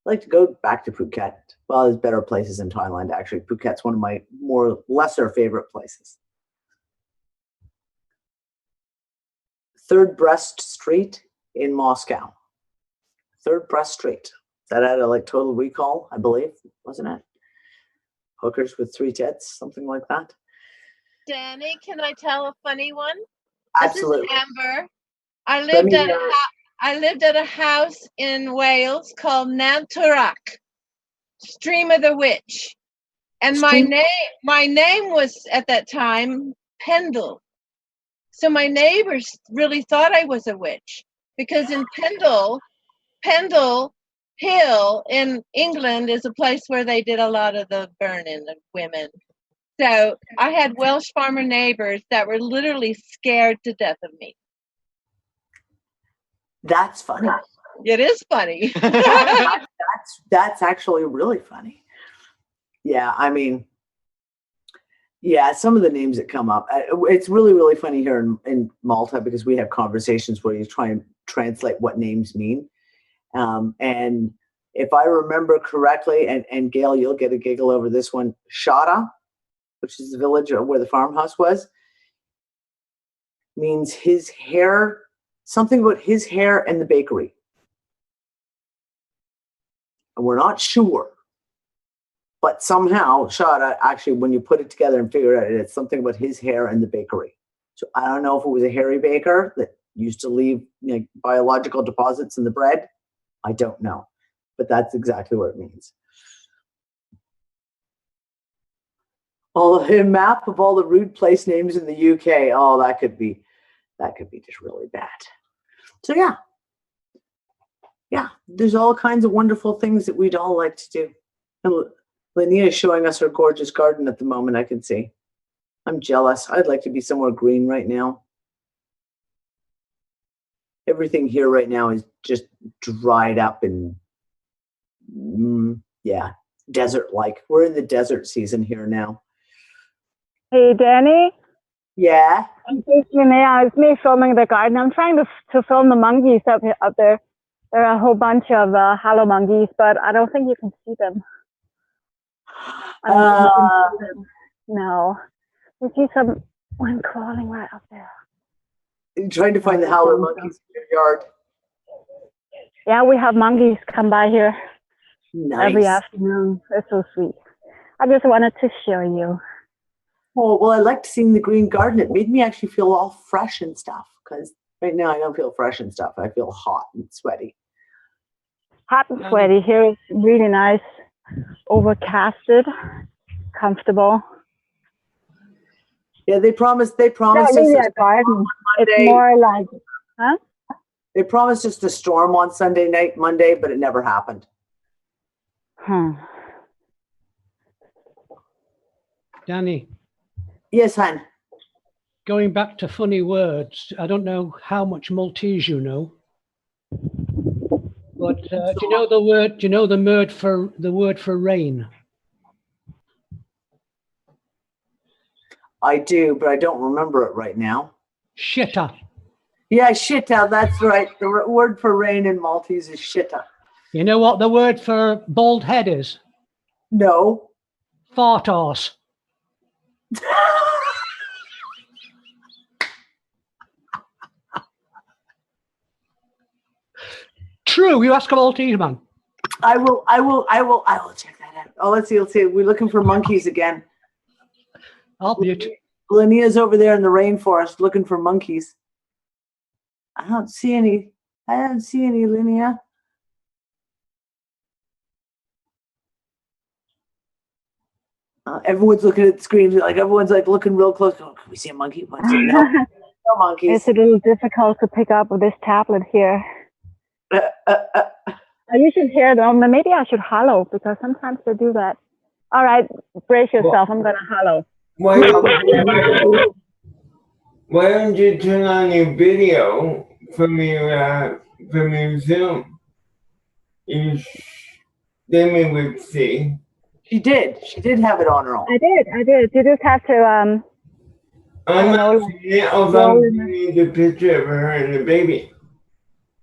like to go back to Phuket. Well, there's better places in Thailand, actually. Phuket's one of my lesser favorite places. Third Breast Street in Moscow. Third Breast Street. Is that at a Total Recall, I believe, wasn't it? Hookers with 3 tits, something like that. Danny, can I tell a funny one? Absolutely. This is Amber. I lived at a house in Wales called Nanturak, Stream of the Witch. And my name was at that time Pendle. So my neighbors really thought I was a witch because in Pendle Hill in England is a place where they did a lot of the burning of women. So I had Welsh farmer neighbors that were literally scared to death of me. That's funny. It is funny. That's actually really funny. Yeah, I mean, yeah, some of the names that come up. It's really, really funny here in Malta because we have conversations where you try and translate what names mean. And if I remember correctly, and Gail, you'll get a giggle over this one, Shada, which is the village where the farmhouse was, means his hair, something about his hair and the bakery. And we're not sure. But somehow, Shada, actually, when you put it together and figure it out, it's something about his hair and the bakery. So I don't know if it was a hairy baker that used to leave biological deposits in the bread. I don't know. But that's exactly what it means. A map of all the rude place names in the UK. Oh, that could be just really bad. So yeah, there's all kinds of wonderful things that we'd all like to do. And Linnea is showing us her gorgeous garden at the moment, I can see. I'm jealous. I'd like to be somewhere green right now. Everything here right now is just dried up and, desert-like. We're in the desert season here now. Hey, Danny. Yeah? It's me filming the garden. I'm trying to film the monkeys up there. There are a whole bunch of hollow monkeys, but I don't think you can see them. No. You see one crawling right up there. You're trying to find the howler monkeys in your yard. Yeah, we have monkeys come by here every Nice. afternoon. They're so sweet. I just wanted to show you. Oh, well, I liked seeing the green garden. It made me actually feel all fresh and stuff because right now I don't feel fresh and stuff. I feel hot and sweaty. Hot and sweaty. Here is really nice, overcasted, comfortable. Yeah, they promised Not us really a a garden. It's Monday. more like, huh? They promised us a storm on Sunday night, Monday, but it never happened. Danny, Yes, hon. going back to funny words, I don't know how much Maltese you know, but do you know the word? Do you know the word for rain? I do, but I don't remember it right now. Shitta. Yeah, shitta, that's right. The word for rain in Maltese is shitta. You know what the word for bald head is? No. Fart arse. True, you ask a Maltese man. I will check that out. Oh, let's see. We're looking for monkeys again. I'll mute. Linnea's over there in the rainforest looking for monkeys. I don't see any, Linnea. Everyone's looking at the screen, like everyone's like looking real close. Oh, can we see a monkey? No, no monkeys. It's a little difficult to pick up with this tablet here. You should hear them. Maybe I should hollow because sometimes they do that. All right, brace yourself. I'm gonna hollow. Why don't you turn on your video from your Zoom? Then we would see. She did have it on her own. I did. You just have to I'm not seeing it, although I'm seeing the picture of her and the baby.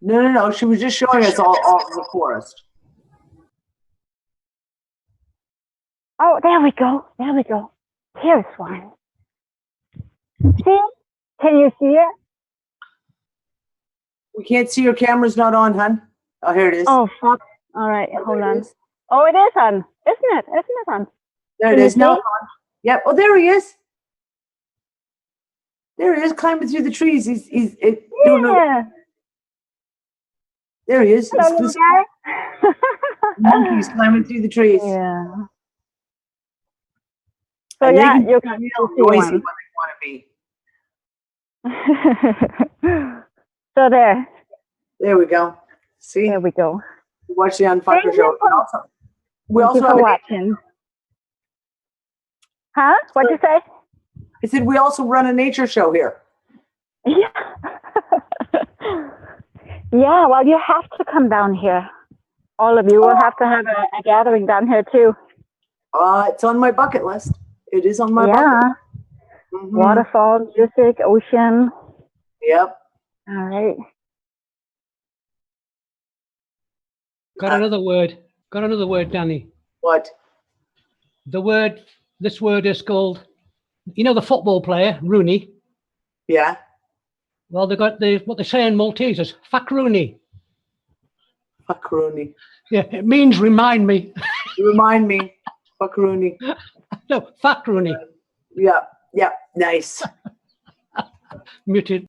No. She was just showing us all the forest. Oh, there we go. Here's one. See? Can you see it? We can't see your camera's not on, hun. Oh, here it is. Oh, fuck. All right, hold on. Oh, it is on. Isn't it on? There it is. Now it's on. Yep. Oh, there he is. There he is, climbing through the trees. He's Yeah. There he is. Hello, little guy. Monkeys climbing through the trees. Yeah. So And yeah, they you can be see noisy when one. they want to be. So there. There we go. See? There we go. Watch the Unfucker Thank show. you for- We Thank also you have for watching. Huh? What'd you say? I said we also run a nature show here. Yeah. Yeah, well, you have to come down here. All of you will have to have a gathering down here too. It's on my bucket list. It is on my bucket Yeah. list. Mhm. Waterfall, music, ocean. Yep. All right. Got another word, Danny. What? This word is called, the football player, Rooney. Yeah. Well, they got what they say in Maltese is fuck Rooney. Fuck Rooney. Yeah, it means remind me. You remind me. Fuck Rooney. No, fuck Rooney. Yeah. Nice. Muted.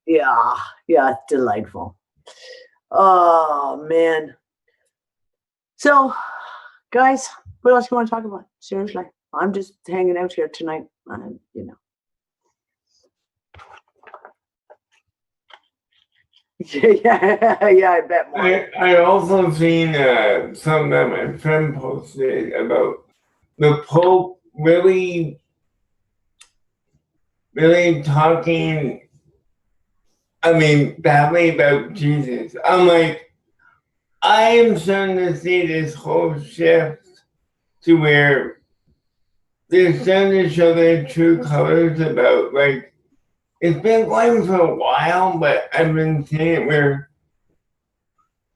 Yeah, delightful. Oh man. So, guys, what else you want to talk about? Seriously, I'm just hanging out here tonight. Yeah, I bet more. I also seen something that my friend posted about the Pope really talking, badly about Jesus. I'm like, I am starting to see this whole shift to where they're starting to show their true colors about, like, it's been going for a while, but I've been seeing it where,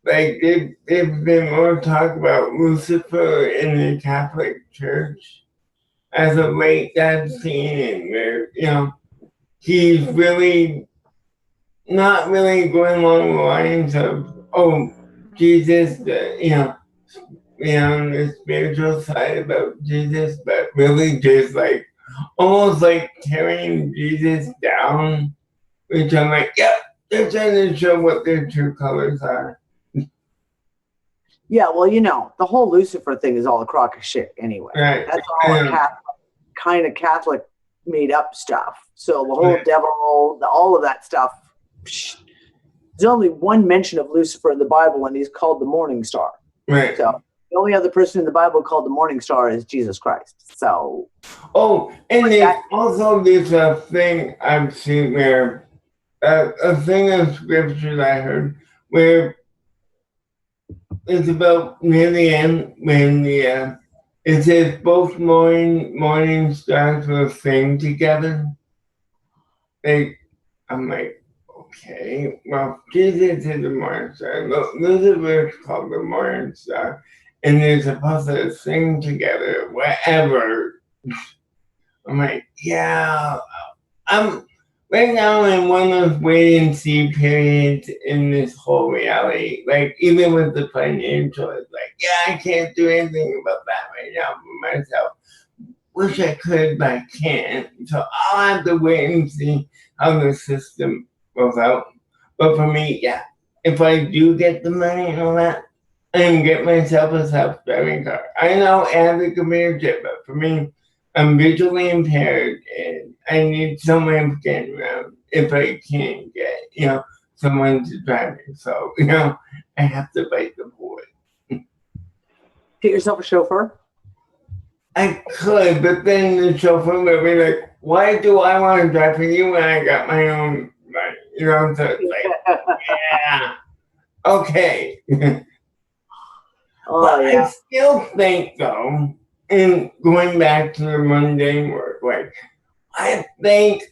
like, they've been more talk about Lucifer in the Catholic Church as of late. I've seen it where, he's really not really going along the lines of, Jesus, the spiritual side about Jesus, but really just like almost like tearing Jesus down, which I'm like, yeah, they're trying to show what their true colors are. Yeah, well, you know, the whole Lucifer thing is all a crock of shit anyway. Right. That's all a kind of Catholic made up stuff. So the whole devil, all of that stuff. Psh, there's only one mention of Lucifer in the Bible, and he's called the morning star. Right. So the only other person in the Bible called the morning star is Jesus Christ. So. Oh, and there's also this thing I've seen where a thing of scripture I heard where it's about near the end when the it says both morning stars will sing together. I'm like, okay, well, Jesus is the morning star. Lucifer is called the morning star, and they're supposed to sing together, whatever. I'm like, yeah, I'm right now in one of those wait and see periods in this whole reality. Like, even with the financial, it's like, yeah, I can't do anything about that right now for myself. Wish I could, but I can't. So I'll have to wait and see how the system goes out. But for me, yeah, if I do get the money and all that, I can get myself a self-driving car. I know it has a computer chip, but for me, I'm visually impaired and I need someone to get around if I can't get, you know, someone to drive me. So, you know, I have to bite the bullet. Get yourself a chauffeur? I could, but then the chauffeur would be like, why do I want to drive for you when I got my own money? You know, so it's like, yeah, okay. Oh, But yeah. I still think, though, in going back to the mundane work, like, I think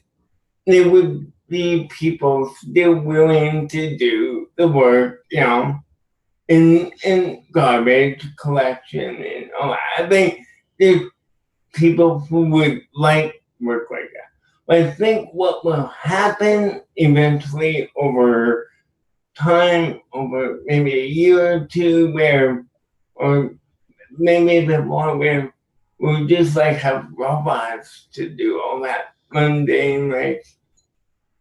there would be people still willing to do the work, you know, in garbage collection and all that. I think there's people who would like work like that. But I think what will happen eventually over time, over maybe a year or two, where, or maybe a bit more, where we'll just like have robots to do all that mundane, like,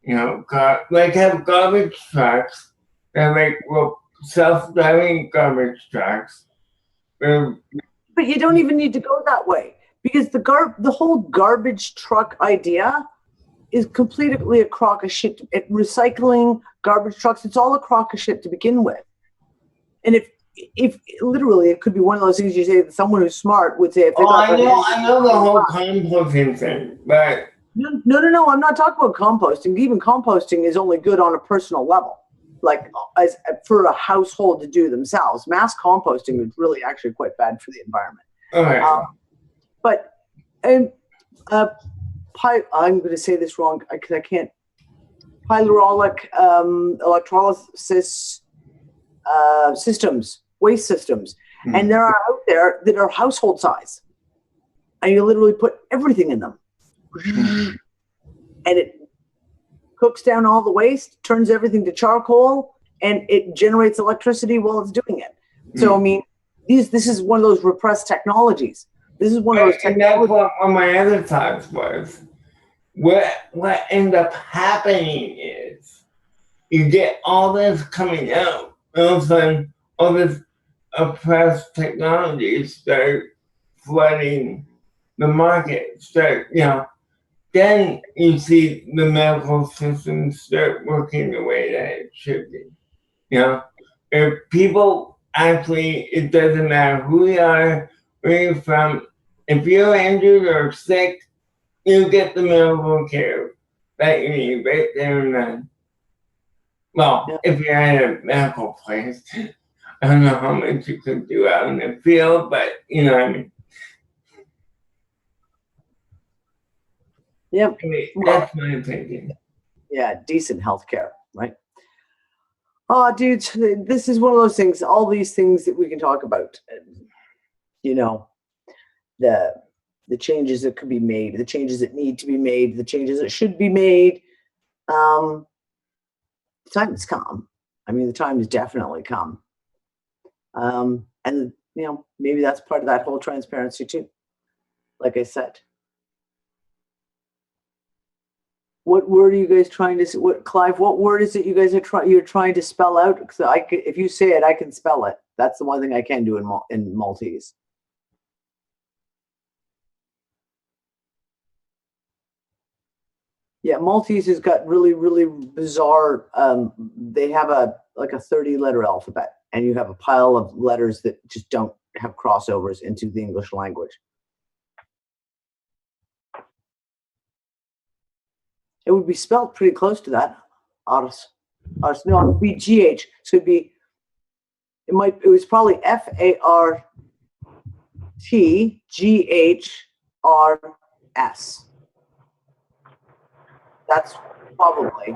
you know, like have garbage trucks that like self-driving garbage trucks. But you don't even need to go that way because the whole garbage truck idea is completely a crock of shit. Recycling garbage trucks, it's all a crock of shit to begin with. And if literally it could be one of those things you say that someone who's smart would say if they got I know the whole composting thing, but no, I'm not talking about composting. Even composting is only good on a personal level, like as for a household to do themselves. Mass composting is really actually quite bad for the environment. okay. But I'm going to say this wrong because I can't. Pyrolic electrolysis systems, waste systems, and there are out there that are household size, and you literally put everything in them, and it cooks down all the waste, turns everything to charcoal, and it generates electricity while it's doing it. So I mean, this is one of those repressed technologies. This is one of those technologies. And that's what one of my other thoughts was. What ended up happening is you get all this coming out, and all of a sudden, all this oppressed technologies start flooding the market. Then you see the medical system start working the way that it should be. You know, if people actually, it doesn't matter who you are, where you're from, if you're injured or sick, you get the medical care that you need right there and then. Well, if you're at a medical place, I don't know how much you can do out in the field, but you know what I mean. Yep. I mean, that's my opinion. Yeah, decent healthcare, right? Oh, dude, this is one of those things. All these things that we can talk about. You know, the changes that could be made, the changes that need to be made, the changes that should be made. The time has come. I mean, the time has definitely come. And you know, maybe that's part of that whole transparency too. Like I said. What word are you guys trying to? Clive? What word is it you guys are you're trying to spell out? Because if you say it, I can spell it. That's the one thing I can do in Maltese. Yeah, Maltese has got really, really bizarre. They have a 30-letter alphabet, and you have a pile of letters that just don't have crossovers into the English language. It would be spelled pretty close to that. Ars. No, it would be GH. So it'd be. It was probably FARTGHRS. That's probably.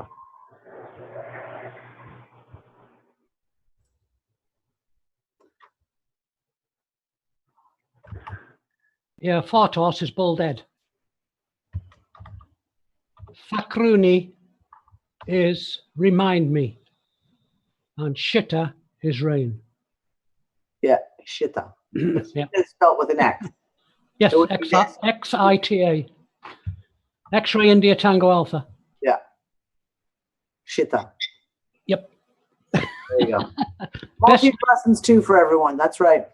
Yeah, Fartos is bald head. Fakruni is remind me. And Shitta is rain. Yeah, Shita. Yeah. It's spelled with an X. Yes, It would be this. Xita. X-ray India Tango Alpha. Yeah. Shita. Yep. There you go. Maltese lessons too for everyone. That's right.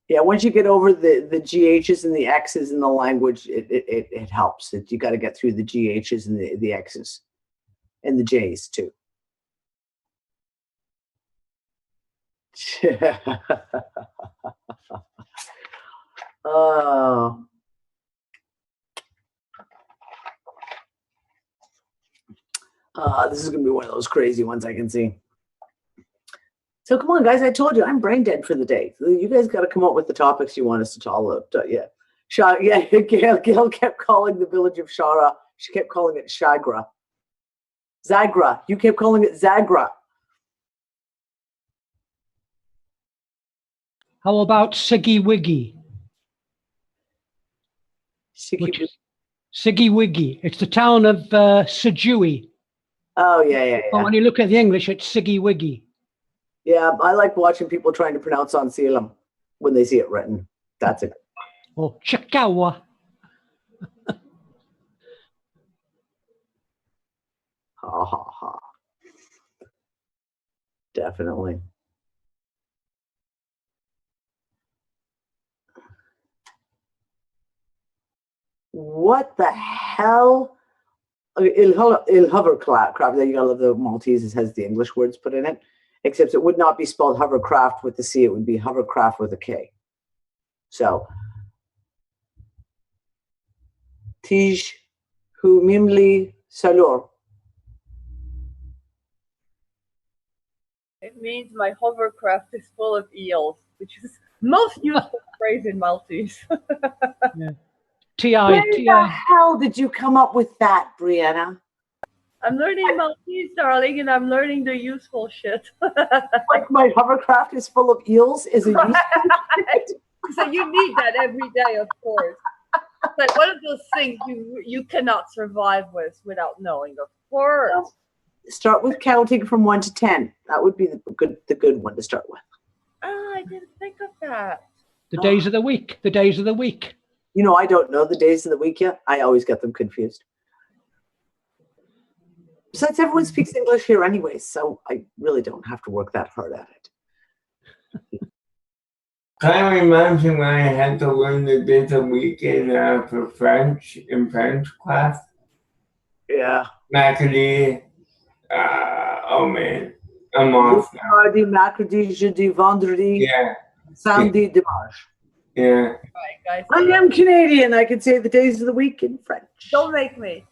Yeah, once you get over the GHs and the X's in the language, it helps. You got to get through the GHs and the X's and the J's too. Oh. This is going to be one of those crazy ones I can see. So come on, guys. I told you I'm brain dead for the day. You guys got to come up with the topics you want us to talk about. Yeah. Gail kept calling the village of Shara. She kept calling it Shagra. Zagra. You kept calling it Zagra. How about Siggy Wiggy? Which is Siggy Wiggy. It's the town of Sejui. Oh, yeah. But when you look at the English, it's Siggy Wiggy. Yeah, I like watching people trying to pronounce on Salem when they see it written. That's it. Or Chikawa. Ha ha ha. Definitely. What the hell? Il hovercraft. There you got the Maltese has the English words put in it, except it would not be spelled hovercraft with the C. It would be hovercraft with a K. So, Tij hu mimli salor. It means my hovercraft is full of eels, which is most useful phrase in Maltese. Yeah. Where the hell did you come up with that, Brianna? I'm learning Maltese, darling, and I'm learning the useful shit. Like my hovercraft is full of eels is a useful shit. So you need that every day, of course. It's like one of those things you cannot survive without knowing, of course. Well, start with counting from 1 to 10. That would be the good one to start with. Oh, I didn't think of that. The days of the week. The days of the week. You know, I don't know the days of the week yet. I always get them confused. Besides, everyone speaks English here anyway, so I really don't have to work that hard at it. Kind of reminds me when I had to learn the days of the week for French, in French class. Yeah. Mercredi, oh man, I'm off now. Mardi, mercredi, jeudi, vendredi, Yeah. samedi, dimanche. Yeah. Right, guys. I am Canadian. I can say the days of the week in French. Don't make me.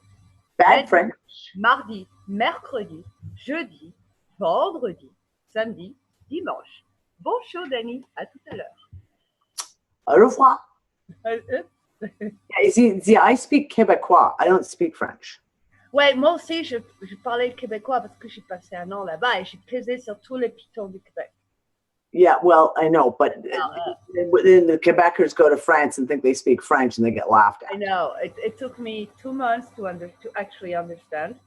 Bad French. Mardi, mercredi, jeudi, vendredi, samedi, dimanche. Bon show, Danny. À tout à l'heure. Au revoir. See, I speak Québécois. I don't speak French. Ouais, moi aussi, je parlais le québécois parce que j'ai passé un an là-bas et j'ai pesé sur tous les pitons du Québec. Yeah, well, I know, but then the Quebecers go to France and think they speak French and they get laughed at. I know. It took me 2 months to actually understand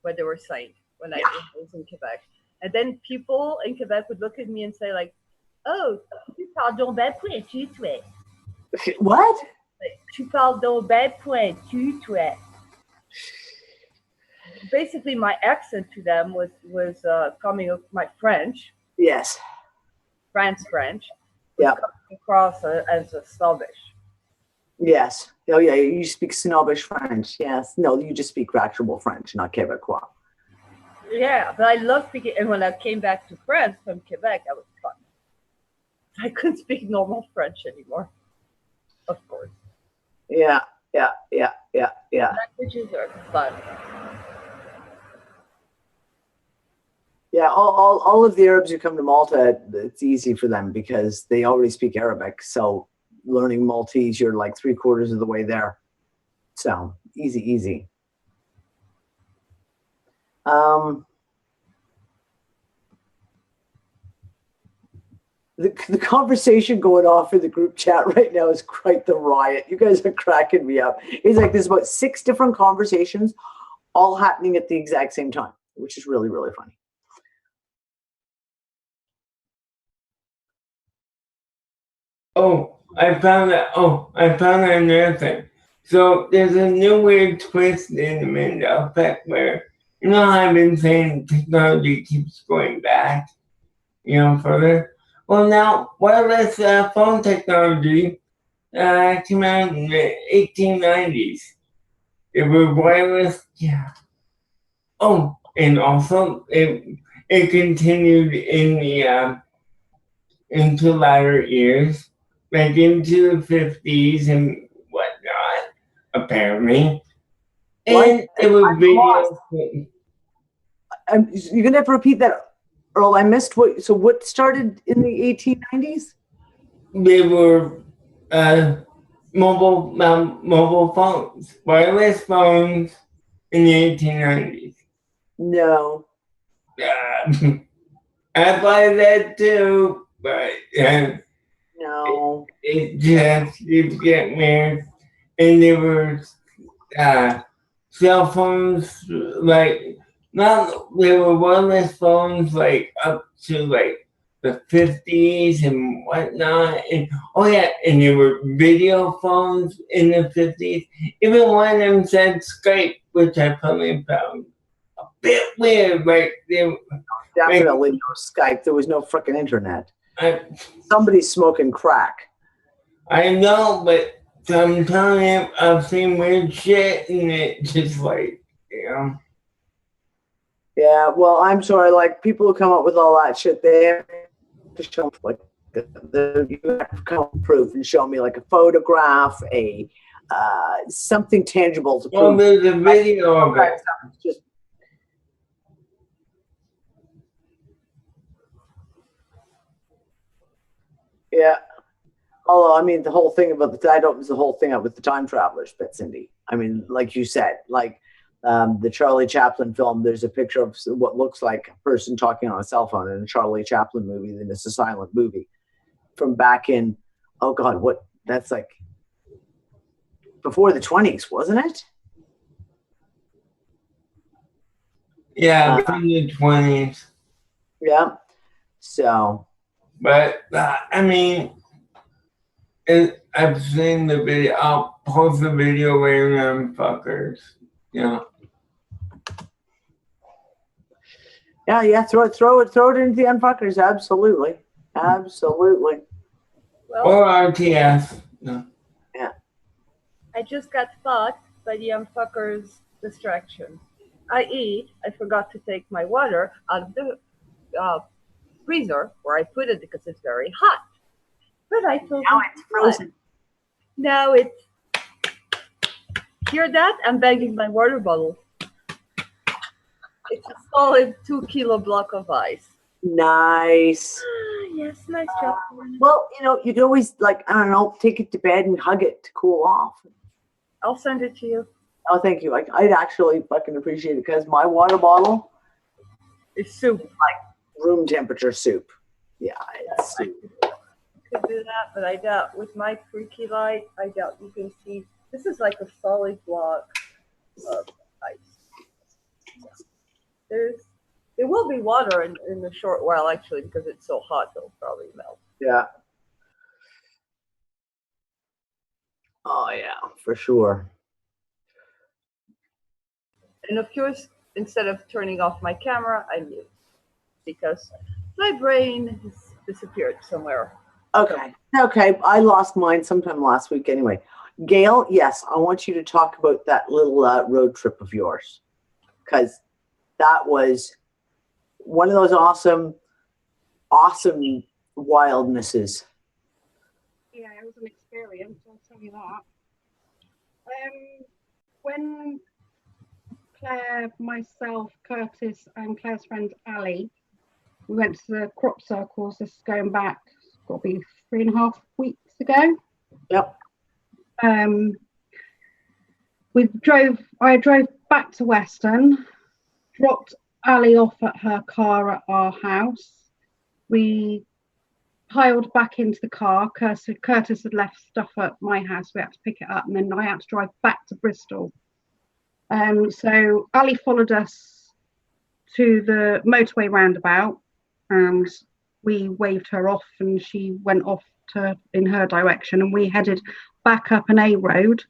what they were saying when I was in Quebec. And then people in Quebec would look at me and say like, oh, tu parles donc bien pointu, tu es. What? Like, tu parles donc bien pointu, tu es. basically my accent to them was coming of my French, Yes. France French, Yeah. coming across as a snobbish. Yes. Oh, yeah. You speak snobbish French. Yes. No, you just speak actual French, not Quebecois. Yeah, but I love speaking. And when I came back to France from Quebec, I was fun. I couldn't speak normal French anymore. Of course. Yeah. Languages are fun. Yeah, all of the Arabs who come to Malta, it's easy for them because they already speak Arabic. So learning Maltese, you're like 3/4 of the way there. So easy. The conversation going off in the group chat right now is quite the riot. You guys are cracking me up. It's like there's about 6 different conversations all happening at the exact same time, which is really, really funny. I found another thing. So there's a new weird twist in the Mandela effect where, you know how I've been saying technology keeps going back, further? Well, now, wireless phone technology came out in the 1890s. It was wireless, yeah. Oh, and also it continued in the into latter years, like into the 50s and whatnot, apparently. And it was video. You're gonna have to repeat that, Earl. I missed what started in the 1890s? They were mobile phones, wireless phones in the 1890s. No. I buy that too, but no. It just keeps getting weird. And there were cell phones, like, they were wireless phones, like, up to, like, the 50s and whatnot. And, and there were video phones in the 50s. Even one of them said Skype, which I probably found a bit weird. Like, Definitely no Skype. There was no freaking internet. Somebody's smoking crack. I know, but I'm telling you, I've seen weird shit, and it just like, Yeah, well, I'm sorry. Like people who come up with all that shit, they have to show like you have to come up with proof and show me like a photograph, something tangible to prove. Well, there's a video of it. Just, yeah. Although, I mean, the whole thing about the whole thing with the time travelers bit, Cindy. I mean, like you said, like the Charlie Chaplin film, there's a picture of what looks like a person talking on a cell phone in a Charlie Chaplin movie, and it's a silent movie from back in, oh God, that's like before the 20s, wasn't it? Yeah, from the 20s. Yeah. So. But, I mean, I've seen the video. I'll post the video later on, fuckers. Yeah, throw it into the unfuckers. Absolutely. Well, or RTS. No. Yeah. I just got fucked by the unfuckers distraction. I.e., I forgot to take my water out of the freezer where I put it because it's very hot. But I told now it's frozen. Now it's. Hear that? I'm banging my water bottle. It's a solid 2-kilo block of ice. Nice. Yes, nice job. Well, you can always, like, I don't know, take it to bed and hug it to cool off. I'll send it to you. Oh, thank you. I'd actually fucking appreciate it because my water bottle is soup. Like room temperature soup. Yeah, it's soup. Could do that, but I doubt with my freaky light, I doubt you can see. This is like a solid block of ice. There will be water in a short while, actually, because it's so hot, it'll probably melt. Yeah. Oh, yeah, for sure. And of course, instead of turning off my camera, I mute because my brain has disappeared somewhere. Okay. Okay. I lost mine sometime last week anyway. Gail, yes, I want you to talk about that little road trip of yours, because that was one of those awesome wildnesses. Yeah, it was an experience, I'll tell you that. When Claire, myself, Curtis, and Claire's friend Ali, we went to the crop circles. This is going back, it's got to be 3.5 weeks ago. Yep. I drove back to Weston, dropped Ali off at her car at our house. We piled back into the car. Curtis had left stuff at my house. We had to pick it up, and then I had to drive back to Bristol. So Ali followed us to the motorway roundabout, and we waved her off, and she went off in her direction, and we headed back up an A road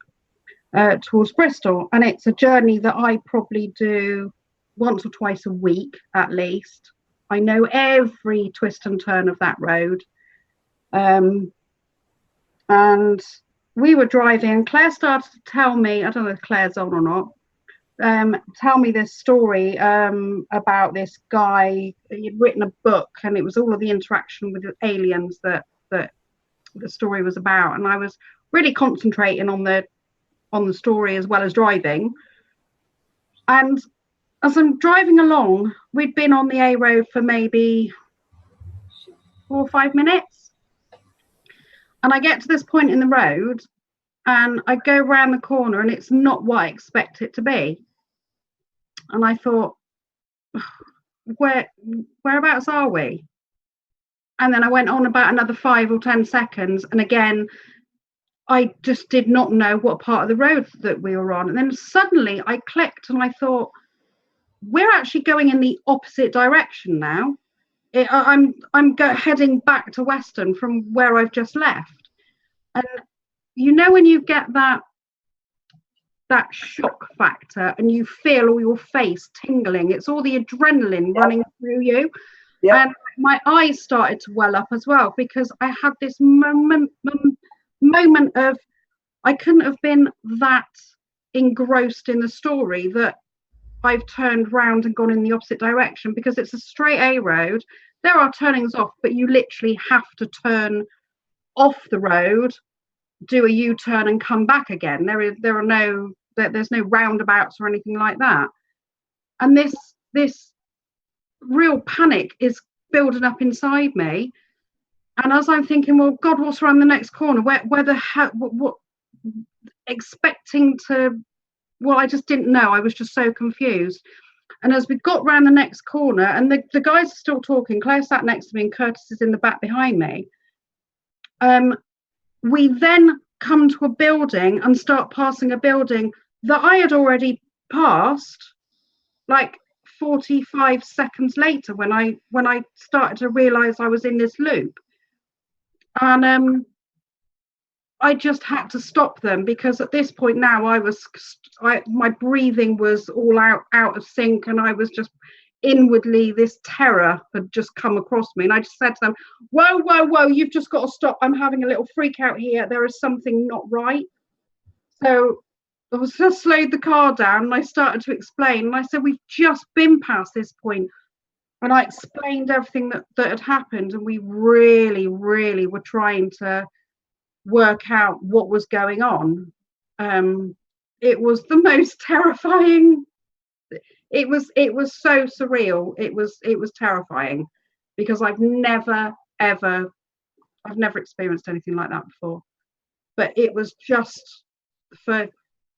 towards Bristol. And it's a journey that I probably do once or twice a week at least. I know every twist and turn of that road. And we were driving, and Claire started to tell me, I don't know if Claire's on or not, tell me this story about this guy. He'd written a book, and it was all of the interaction with the aliens that the story was about. And I was really concentrating on the story as well as driving. And as I'm driving along, we'd been on the A road for maybe 4 or 5 minutes. And I get to this point in the road, and I go around the corner, and it's not what I expect it to be. And I thought, whereabouts are we? And then I went on about another 5 or 10 seconds. And again, I just did not know what part of the road that we were on. And then suddenly I clicked, and I thought, we're actually going in the opposite direction now. I'm heading back to Weston from where I've just left. And you know, when you get that shock factor, and you feel all your face tingling, it's all the adrenaline running through you. And my eyes started to well up as well, because I had this moment of, I couldn't have been that engrossed in the story that I've turned round and gone in the opposite direction, because it's a straight A road. There are turnings off, but you literally have to turn off the road, do a U-turn, and come back again. There's no roundabouts or anything like that. And this real panic is building up inside me. And as I'm thinking, well, God, what's around the next corner? Where the hell? What? Expecting to? Well, I just didn't know. I was just so confused. And as we got round the next corner, and the guys are still talking, Claire sat next to me, and Curtis is in the back behind me. We then come to a building and start passing a building that I had already passed, like 45 seconds later, when I started to realise I was in this loop. And I just had to stop them, because at this point now my breathing was all out of sync, and I was just inwardly, this terror had just come across me. And I just said to them, whoa, you've just got to stop. I'm having a little freak out here. There is something not right. So I was just slowed the car down, and I started to explain. And I said, we've just been past this point. And I explained everything that had happened. And we really, really were trying to work out what was going on. It was the most terrifying. It was so surreal. It was terrifying, because I've never experienced anything like that before. But it was just for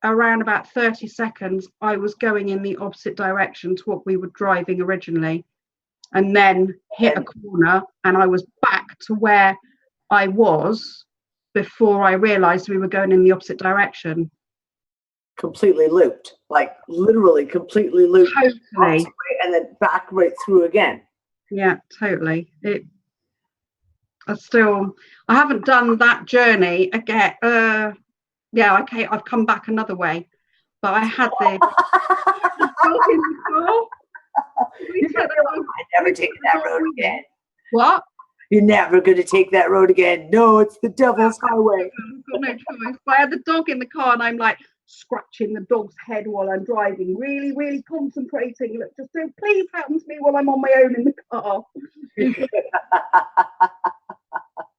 around about 30 seconds, I was going in the opposite direction to what we were driving originally, and then hit a corner, and I was back to where I was before I realized we were going in the opposite direction. Completely looped, like literally completely looped. Totally. And then back right through again. Yeah, totally. I haven't done that journey again. I've come back another way. but I had the dog in the car. I'm never taking that road again. What? You're never going to take that road again. No, it's the devil's highway. I've got no choice. But I had the dog in the car, and I'm like scratching the dog's head while I'm driving, really, really concentrating. Look, just don't please happen to me while I'm on my own in the car.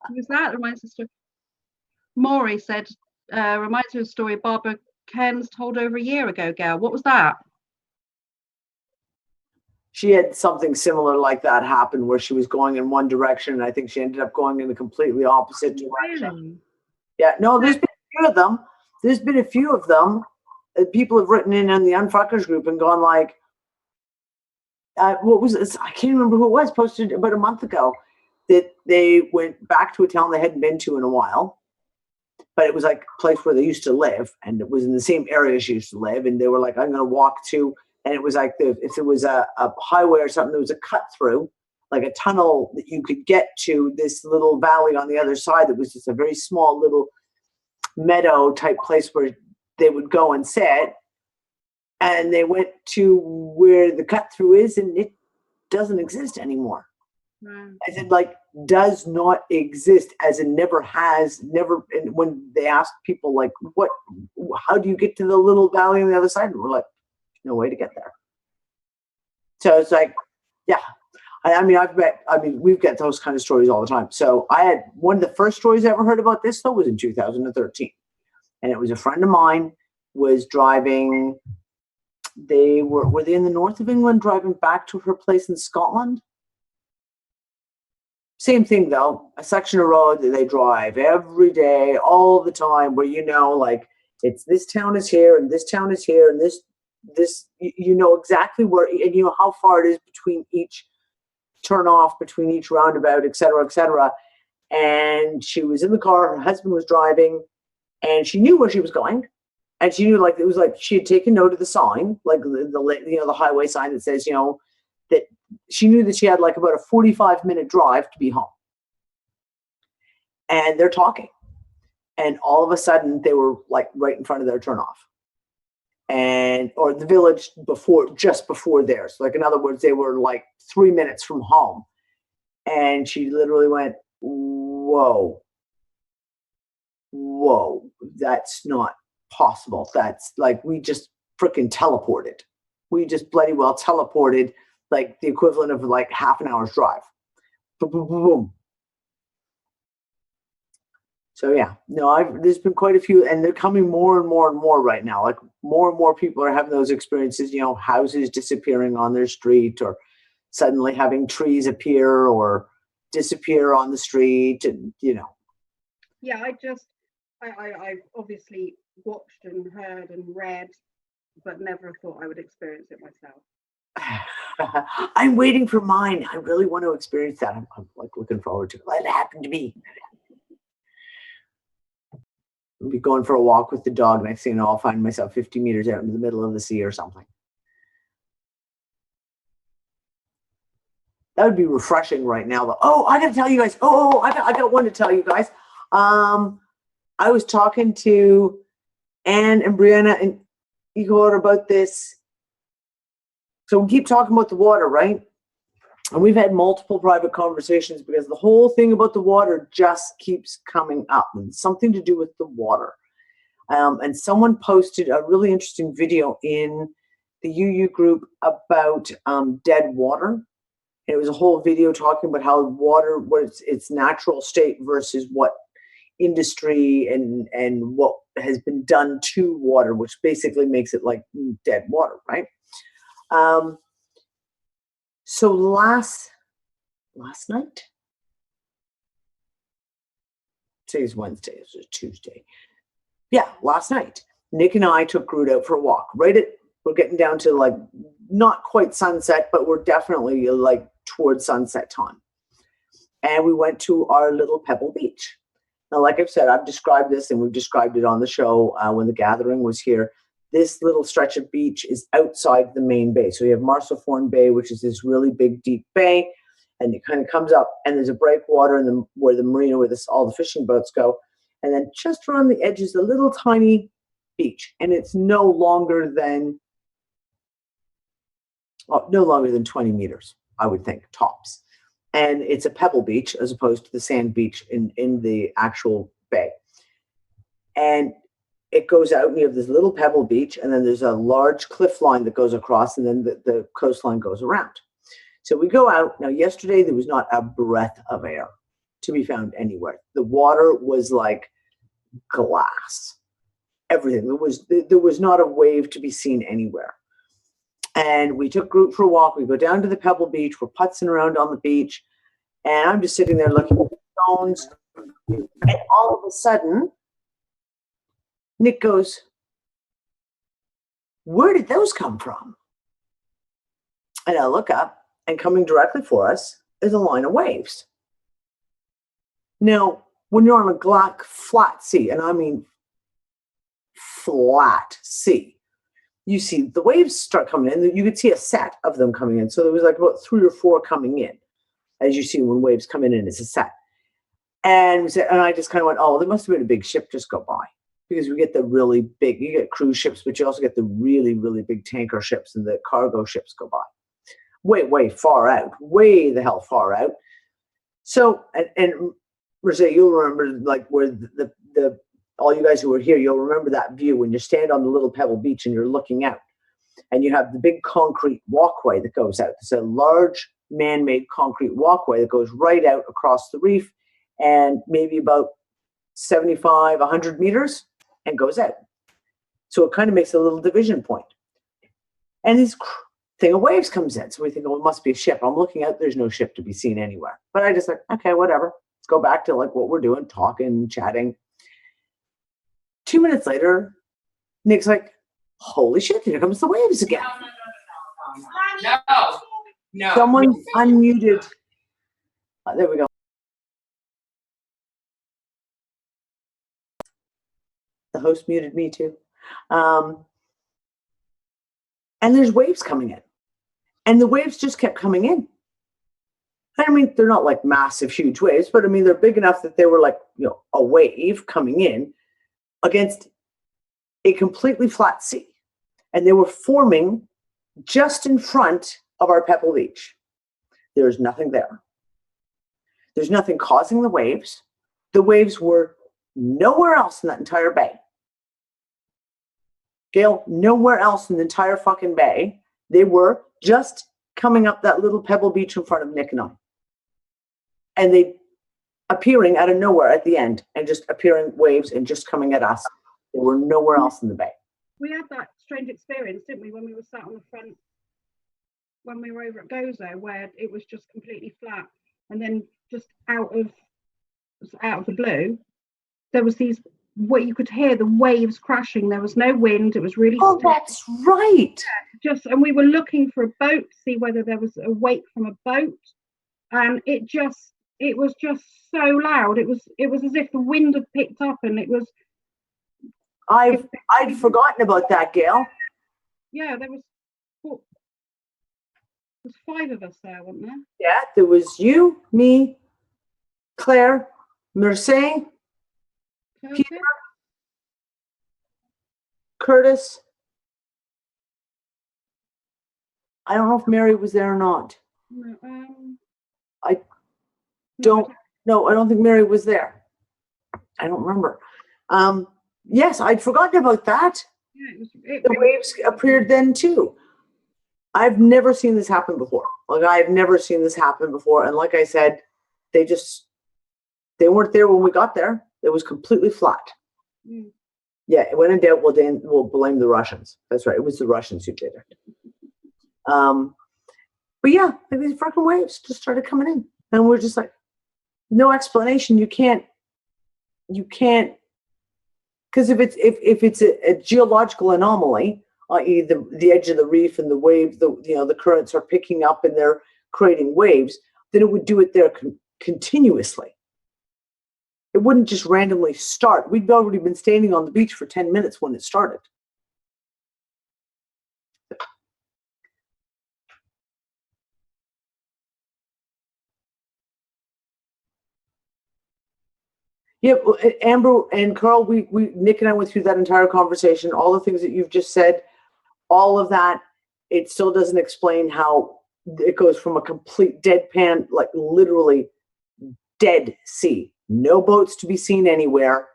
Who's that? Reminds us of Maury said, reminds me of a story Barbara Cairns told over a year ago, Gail. What was that? She had something similar like that happen where she was going in one direction, and I think she ended up going in the completely opposite direction. Really? Yeah, no, there's been a few of them. There's been a few of them. People have written in on the Unfuckers group and gone like, what was it? I can't remember who it was, posted about a month ago, that they went back to a town they hadn't been to in a while, but it was like a place where they used to live, and it was in the same area she used to live, and they were like, I'm going to walk to, and it was like if there was a highway or something, there was a cut through, like a tunnel that you could get to this little valley on the other side that was just a very small little meadow type place where they would go and sit, and they went to where the cut through is, and it doesn't exist anymore. Wow. I said, like, does not exist, as in never has, never. And when they asked people, like, how do you get to the little valley on the other side? And we're like, no way to get there. So it's like, yeah. I mean, we've got those kind of stories all the time. So I had one of the first stories I ever heard about this, though, was in 2013. And it was a friend of mine was driving. Were they in the north of England driving back to her place in Scotland? Same thing, though, a section of road that they drive every day, all the time, where, you know, like, it's this town is here and this town is here and this, you know exactly where, and you know how far it is between each turn off, between each roundabout, et cetera, et cetera. And she was in the car, her husband was driving, and she knew where she was going. And she knew, like, it was like she had taken note of the sign, like the highway sign that says, you know, that she knew that she had like about a 45-minute drive to be home. And they're talking. And all of a sudden they were like right in front of their turnoff. Or the village just before theirs. Like, in other words, they were like 3 minutes from home. And she literally went, whoa, that's not possible. That's like, we just freaking teleported. We just bloody well teleported, like the equivalent of like half an hour's drive. Boom, boom, boom, boom. So yeah, no, there's been quite a few, and they're coming more and more and more right now. Like, more and more people are having those experiences, you know, houses disappearing on their street, or suddenly having trees appear or disappear on the street, and, you know. Yeah, I've obviously watched and heard and read, but never thought I would experience it myself. I'm waiting for mine. I really want to experience that. I'm like looking forward to it. Let it happen to me. I'll be going for a walk with the dog, and next thing you know, I'll find myself 50 meters out into the middle of the sea or something. That would be refreshing right now. Though. Oh, I got to tell you guys. I got one to tell you guys. I was talking to Anne and Brianna and Igor about this. So we keep talking about the water, right? And we've had multiple private conversations because the whole thing about the water just keeps coming up. And it's something to do with the water. And someone posted a really interesting video in the UU group about dead water. And it was a whole video talking about how water, what its natural state versus what industry and what has been done to water, which basically makes it like dead water, right? So last night, today's Wednesday, it's a Tuesday. Yeah, last night, Nick and I took Groot out for a walk. We're getting down to like not quite sunset, but we're definitely like towards sunset time. And we went to our little Pebble Beach. Now, like I've said, I've described this, and we've described it on the show when the gathering was here. This little stretch of beach is outside the main bay. So you have Marcelforn Bay, which is this really big, deep bay, and it kind of comes up, and there's a breakwater where the marina, where all the fishing boats go. And then just around the edges, a little tiny beach, and it's no longer than 20 meters, I would think, tops. And it's a pebble beach as opposed to the sand beach in the actual bay. And it goes out, and you have this little pebble beach, and then there's a large cliff line that goes across, and then the coastline goes around. So we go out. Now, yesterday, there was not a breath of air to be found anywhere. The water was like glass, everything. There was not a wave to be seen anywhere. And we took group for a walk. We go down to the pebble beach. We're putzing around on the beach, and I'm just sitting there looking at the stones. And all of a sudden, Nick goes, "Where did those come from?" And I look up, and coming directly for us is a line of waves. Now, when you're on a flat sea, and I mean flat sea, you see the waves start coming in. You could see a set of them coming in. So there was like about 3 or 4 coming in, as you see when waves come in, and it's a set. And we said, and I just kind of went, "Oh, there must have been a big ship just go by." Because we get the really big, you get cruise ships, but you also get the really, really big tanker ships, and the cargo ships go by. Way far out, way the hell far out. So, and Merce, you'll remember like where the all you guys who were here, you'll remember that view when you stand on the little pebble beach and you're looking out, and you have the big concrete walkway that goes out. It's a large man-made concrete walkway that goes right out across the reef, and maybe about 75, 100 meters, and goes out. So it kind of makes a little division point. And this thing of waves comes in. So we think, oh, it must be a ship. I'm looking out, there's no ship to be seen anywhere. But I just like, okay, whatever. Let's go back to like what we're doing, talking, chatting. 2 minutes later, Nick's like, "Holy shit, here comes the waves again." No. Someone unmuted. There we go. The host muted me too. And there's waves coming in. And the waves just kept coming in. I mean, they're not like massive, huge waves, but I mean, they're big enough that they were like, a wave coming in against a completely flat sea. And they were forming just in front of our pebble beach. There's nothing there. There's nothing causing the waves. The waves were nowhere else in that entire bay. Gail, nowhere else in the entire fucking bay. They were just coming up that little pebble beach in front of Nick and I. And they appearing out of nowhere at the end, and just appearing waves and just coming at us. They were nowhere else in the bay. We had that strange experience, didn't we, when we were sat on the front, when we were over at Gozo, where it was just completely flat, and then just out of the blue, there was these, where you could hear the waves crashing. There was no wind. It was really still. That's right. And we were looking for a boat to see whether there was a wake from a boat, and it was just so loud. It was as if the wind had picked up, and it was. I'd forgotten about that, Gail. Yeah, there was 5 of us there, wasn't there? Yeah, there was you, me, Claire, Merce, Peter, Curtis. I don't know if Mary was there or not. No, I don't think Mary was there. I don't remember. Yes, I'd forgotten about that. Yeah, the waves appeared then too. I've never seen this happen before. I've never seen this happen before. And like I said, they weren't there when we got there. It was completely flat. Mm. Yeah, when in doubt, we'll blame the Russians. That's right. It was the Russians who did it. But yeah, like these fucking waves just started coming in, and we're just like, no explanation. You can't, because if it's a geological anomaly, i.e. the edge of the reef and the wave, the currents are picking up and they're creating waves, then it would do it there continuously. It wouldn't just randomly start. We'd already been standing on the beach for 10 minutes when it started. Yeah, Amber and Carl, Nick and I went through that entire conversation. All the things that you've just said, all of that, it still doesn't explain how it goes from a complete deadpan, like literally dead sea, no boats to be seen anywhere.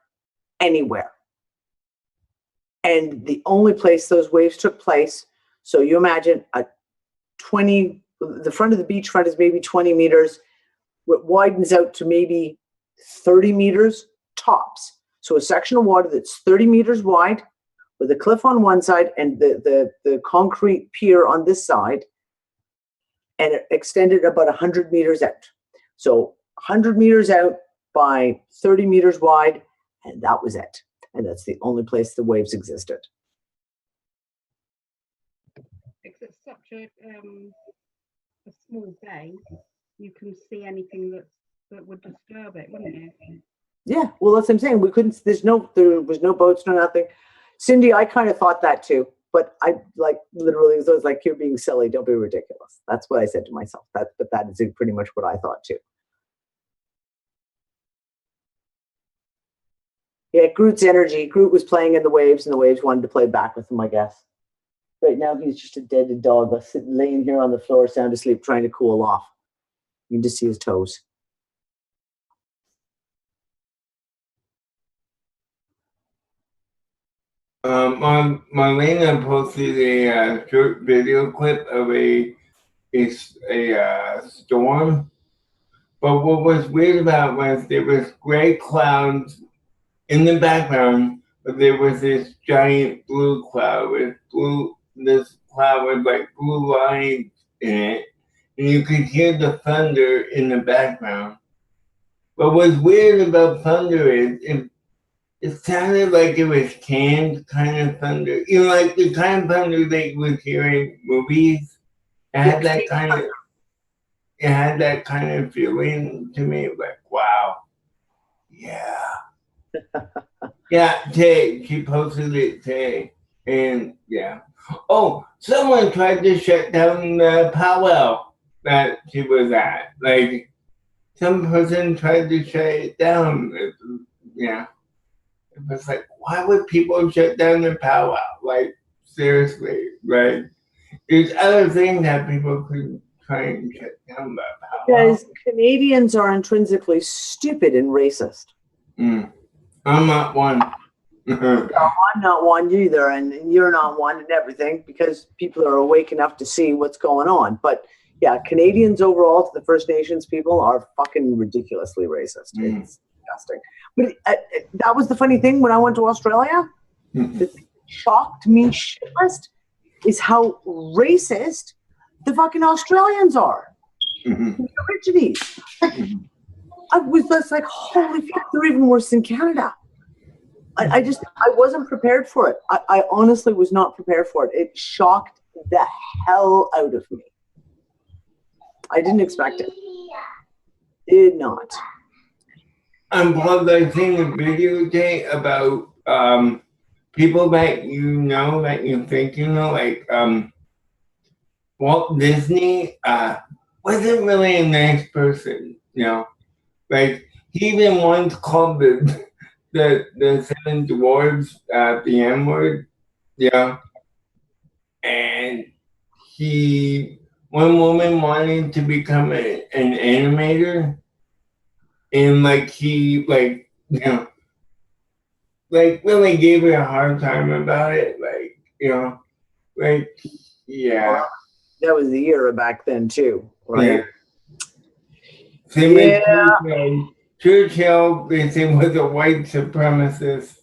And the only place those waves took place, so you imagine the front of the beachfront is maybe 20 meters, it widens out to maybe 30 meters tops. So a section of water that's 30 meters wide with a cliff on one side and the concrete pier on this side, and it extended about 100 meters out. So 100 meters out by 30 meters wide, and that was it. And that's the only place the waves existed. Because it's such a small bay, you can see anything that would disturb it, wouldn't you? Yeah, well, that's what I'm saying. There was no boats, no nothing. Cindy, I kind of thought that too, but I literally was like, you're being silly. Don't be ridiculous. That's what I said to myself. But that is pretty much what I thought too. Yeah, Groot's energy. Groot was playing in the waves, and the waves wanted to play back with him, I guess. Right now, he's just a dead dog laying here on the floor, sound asleep, trying to cool off. You can just see his toes. Marlena posted a short video clip of a storm. But what was weird about was there was gray clouds in the background, but there was this giant blue cloud with this cloud with like blue lines in it, and you could hear the thunder in the background. But what's weird about thunder is it sounded like it was canned kind of thunder. You know, like the kind of thunder that you would hear in movies. It had that kind of feeling to me, like, wow. Yeah. Yeah, Tay, she posted it today. And yeah. Oh, someone tried to shut down the powwow that she was at. Like, some person tried to shut it down. Yeah. It was like, why would people shut down the powwow? Like, seriously, right? There's other things that people could try and shut down the powwow. Because Canadians are intrinsically stupid and racist. I'm not one. No, I'm not one either, and you're not one and everything, because people are awake enough to see what's going on. But yeah, Canadians overall to the First Nations people are fucking ridiculously racist. It's disgusting. But that was the funny thing when I went to Australia. The thing that shocked me shitless is how racist the fucking Australians are. The Aborigines. I was just like, holy fuck, they're even worse than Canada. I wasn't prepared for it. I honestly was not prepared for it. It shocked the hell out of me. I didn't expect it. Did not. I'm glad I've seen a video today about people that you think you know, like Walt Disney wasn't really a nice person, you know. Like, he even once called the seven dwarves the N-word, yeah. And one woman wanted to become an animator, and really gave her a hard time about it, yeah. Well, that was the era back then too, right? Yeah. Same with Churchill, they say, was a white supremacist.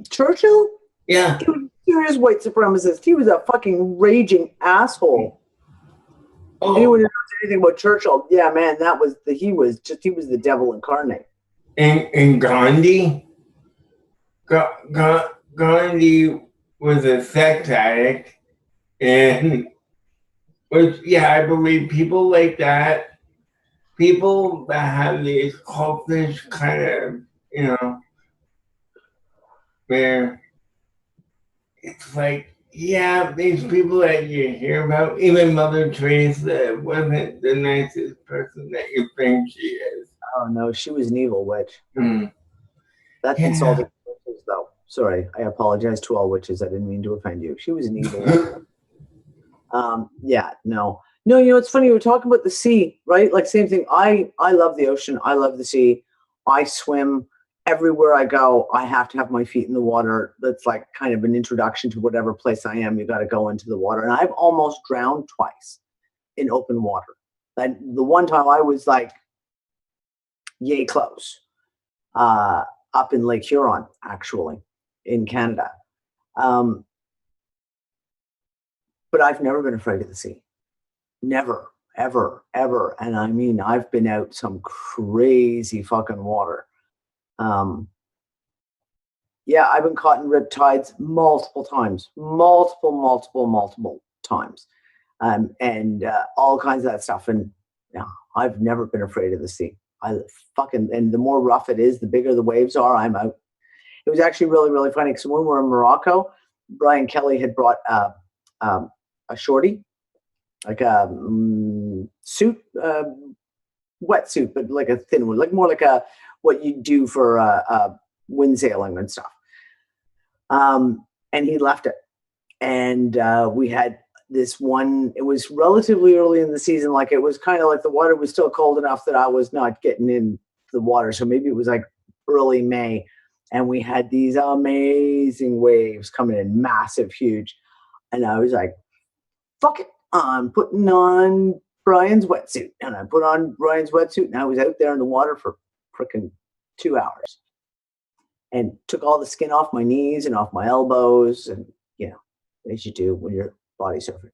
Churchill? Yeah. He was a serious white supremacist. He was a fucking raging asshole. Oh. Anyone who knows anything about Churchill, yeah, man, he was the devil incarnate. And Gandhi? Gandhi was a sex addict, and I believe people like that, people that have these cultish kind of, where it's like, yeah, these people that you hear about, even Mother Teresa wasn't the nicest person that you think she is. Oh no, she was an evil witch. Mm. That's Yeah. insulting witches, though. Sorry, I apologize to all witches. I didn't mean to offend you. She was an evil witch. Yeah, no. No, you know, it's funny. We're talking about the sea, right? Like, same thing. I love the ocean. I love the sea. I swim everywhere I go. I have to have my feet in the water. That's like kind of an introduction to whatever place I am. You got to go into the water. And I've almost drowned twice in open water. And the one time I was like, yay close, up in Lake Huron, actually, in Canada. But I've never been afraid of the sea. Never, ever, ever. And I mean, I've been out some crazy fucking water. Yeah, I've been caught in riptides multiple times, multiple times. And all kinds of that stuff. And yeah, I've never been afraid of the sea. And the more rough it is, the bigger the waves are, I'm out. It was actually really, really funny because when we were in Morocco, Brian Kelly had brought a shorty, like a suit, wetsuit, but like a thin one, like more like what you do for wind sailing and stuff. And he left it. And we had this one, it was relatively early in the season, like it was kind of like the water was still cold enough that I was not getting in the water. So maybe it was like early May. And we had these amazing waves coming in, massive, huge. And I was like, fuck it, I'm putting on Brian's wetsuit. And I put on Brian's wetsuit and I was out there in the water for freaking 2 hours. And took all the skin off my knees and off my elbows. And, you know, as you do when you're body surfing.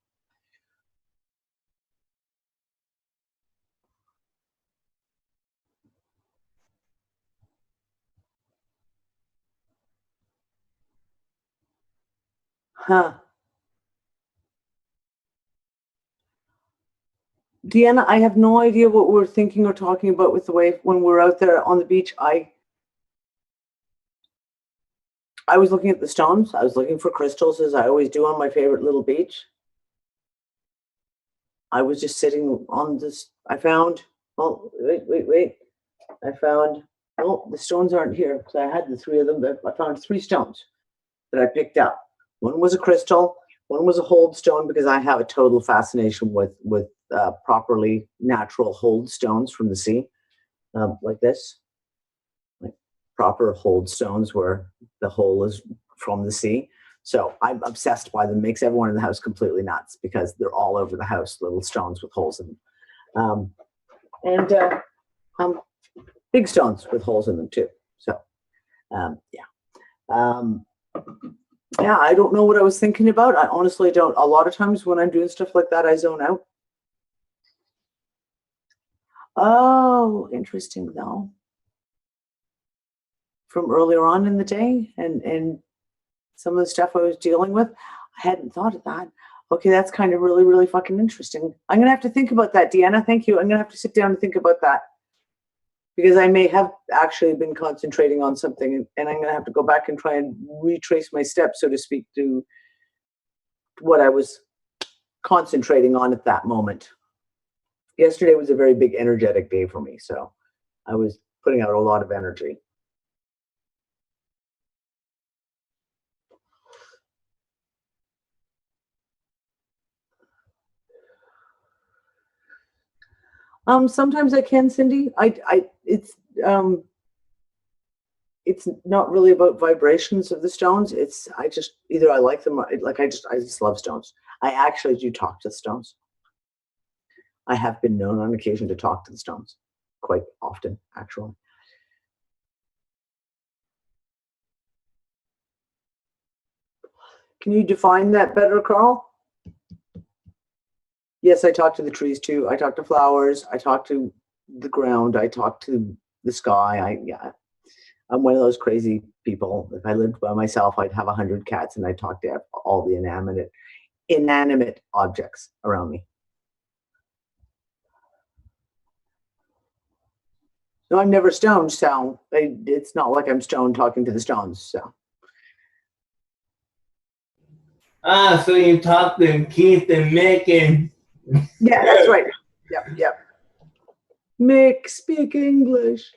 Huh. Deanna, I have no idea what we're thinking or talking about with the wave when we're out there on the beach. I was looking at the stones. I was looking for crystals, as I always do on my favorite little beach. I was just sitting on this. I found, oh, wait. I found, oh, the stones aren't here because I had the three of them. I found 3 stones that I picked up. One was a crystal. One was a hold stone because I have a total fascination with properly natural hold stones from the sea, like this. Like proper hold stones where the hole is from the sea. So I'm obsessed by them. Makes everyone in the house completely nuts because they're all over the house, little stones with holes in them. And big stones with holes in them too. So, yeah, I don't know what I was thinking about. I honestly don't. A lot of times when I'm doing stuff like that, I zone out. Oh, interesting though. From earlier on in the day and some of the stuff I was dealing with, I hadn't thought of that. Okay, that's kind of really, really fucking interesting. I'm going to have to think about that, Deanna. Thank you. I'm going to have to sit down and think about that because I may have actually been concentrating on something and I'm going to have to go back and try and retrace my steps, so to speak, to what I was concentrating on at that moment. Yesterday was a very big energetic day for me, so I was putting out a lot of energy. Sometimes I can, Cindy. It's not really about vibrations of the stones. I like them. I just love stones. I actually do talk to the stones. I have been known on occasion to talk to the stones quite often, actually. Can you define that better, Carl? Yes, I talk to the trees too. I talk to flowers. I talk to the ground. I talk to the sky. I'm one of those crazy people. If I lived by myself, I'd have 100 cats and I'd talk to all the inanimate objects around me. No, I'm never stoned, so it's not like I'm stoned talking to the stones. So. So you talk to Keith and Mick and... Yeah, that's right. Yep. Mick, speak English.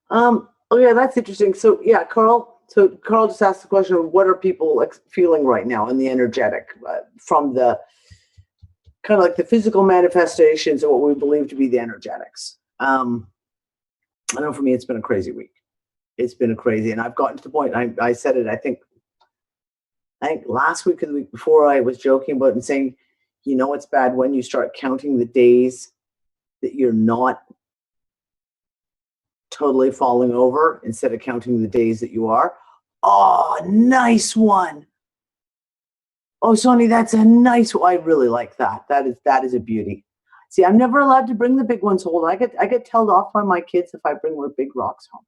Oh yeah, that's interesting. So yeah, Carl. So Carl just asked the question of what are people feeling right now in the energetic from the kind of like the physical manifestations of what we believe to be the energetics. I know for me, it's been a crazy week. It's been a crazy, and I've gotten to the point. I said it. I think last week or the week before, I was joking about and saying, you know, it's bad when you start counting the days that you're not totally falling over instead of counting the days that you are. Oh, nice one. Oh, Sonny, that's a nice one. I really like that. That is a beauty. See, I'm never allowed to bring the big ones home. I get told off by my kids if I bring big rocks home.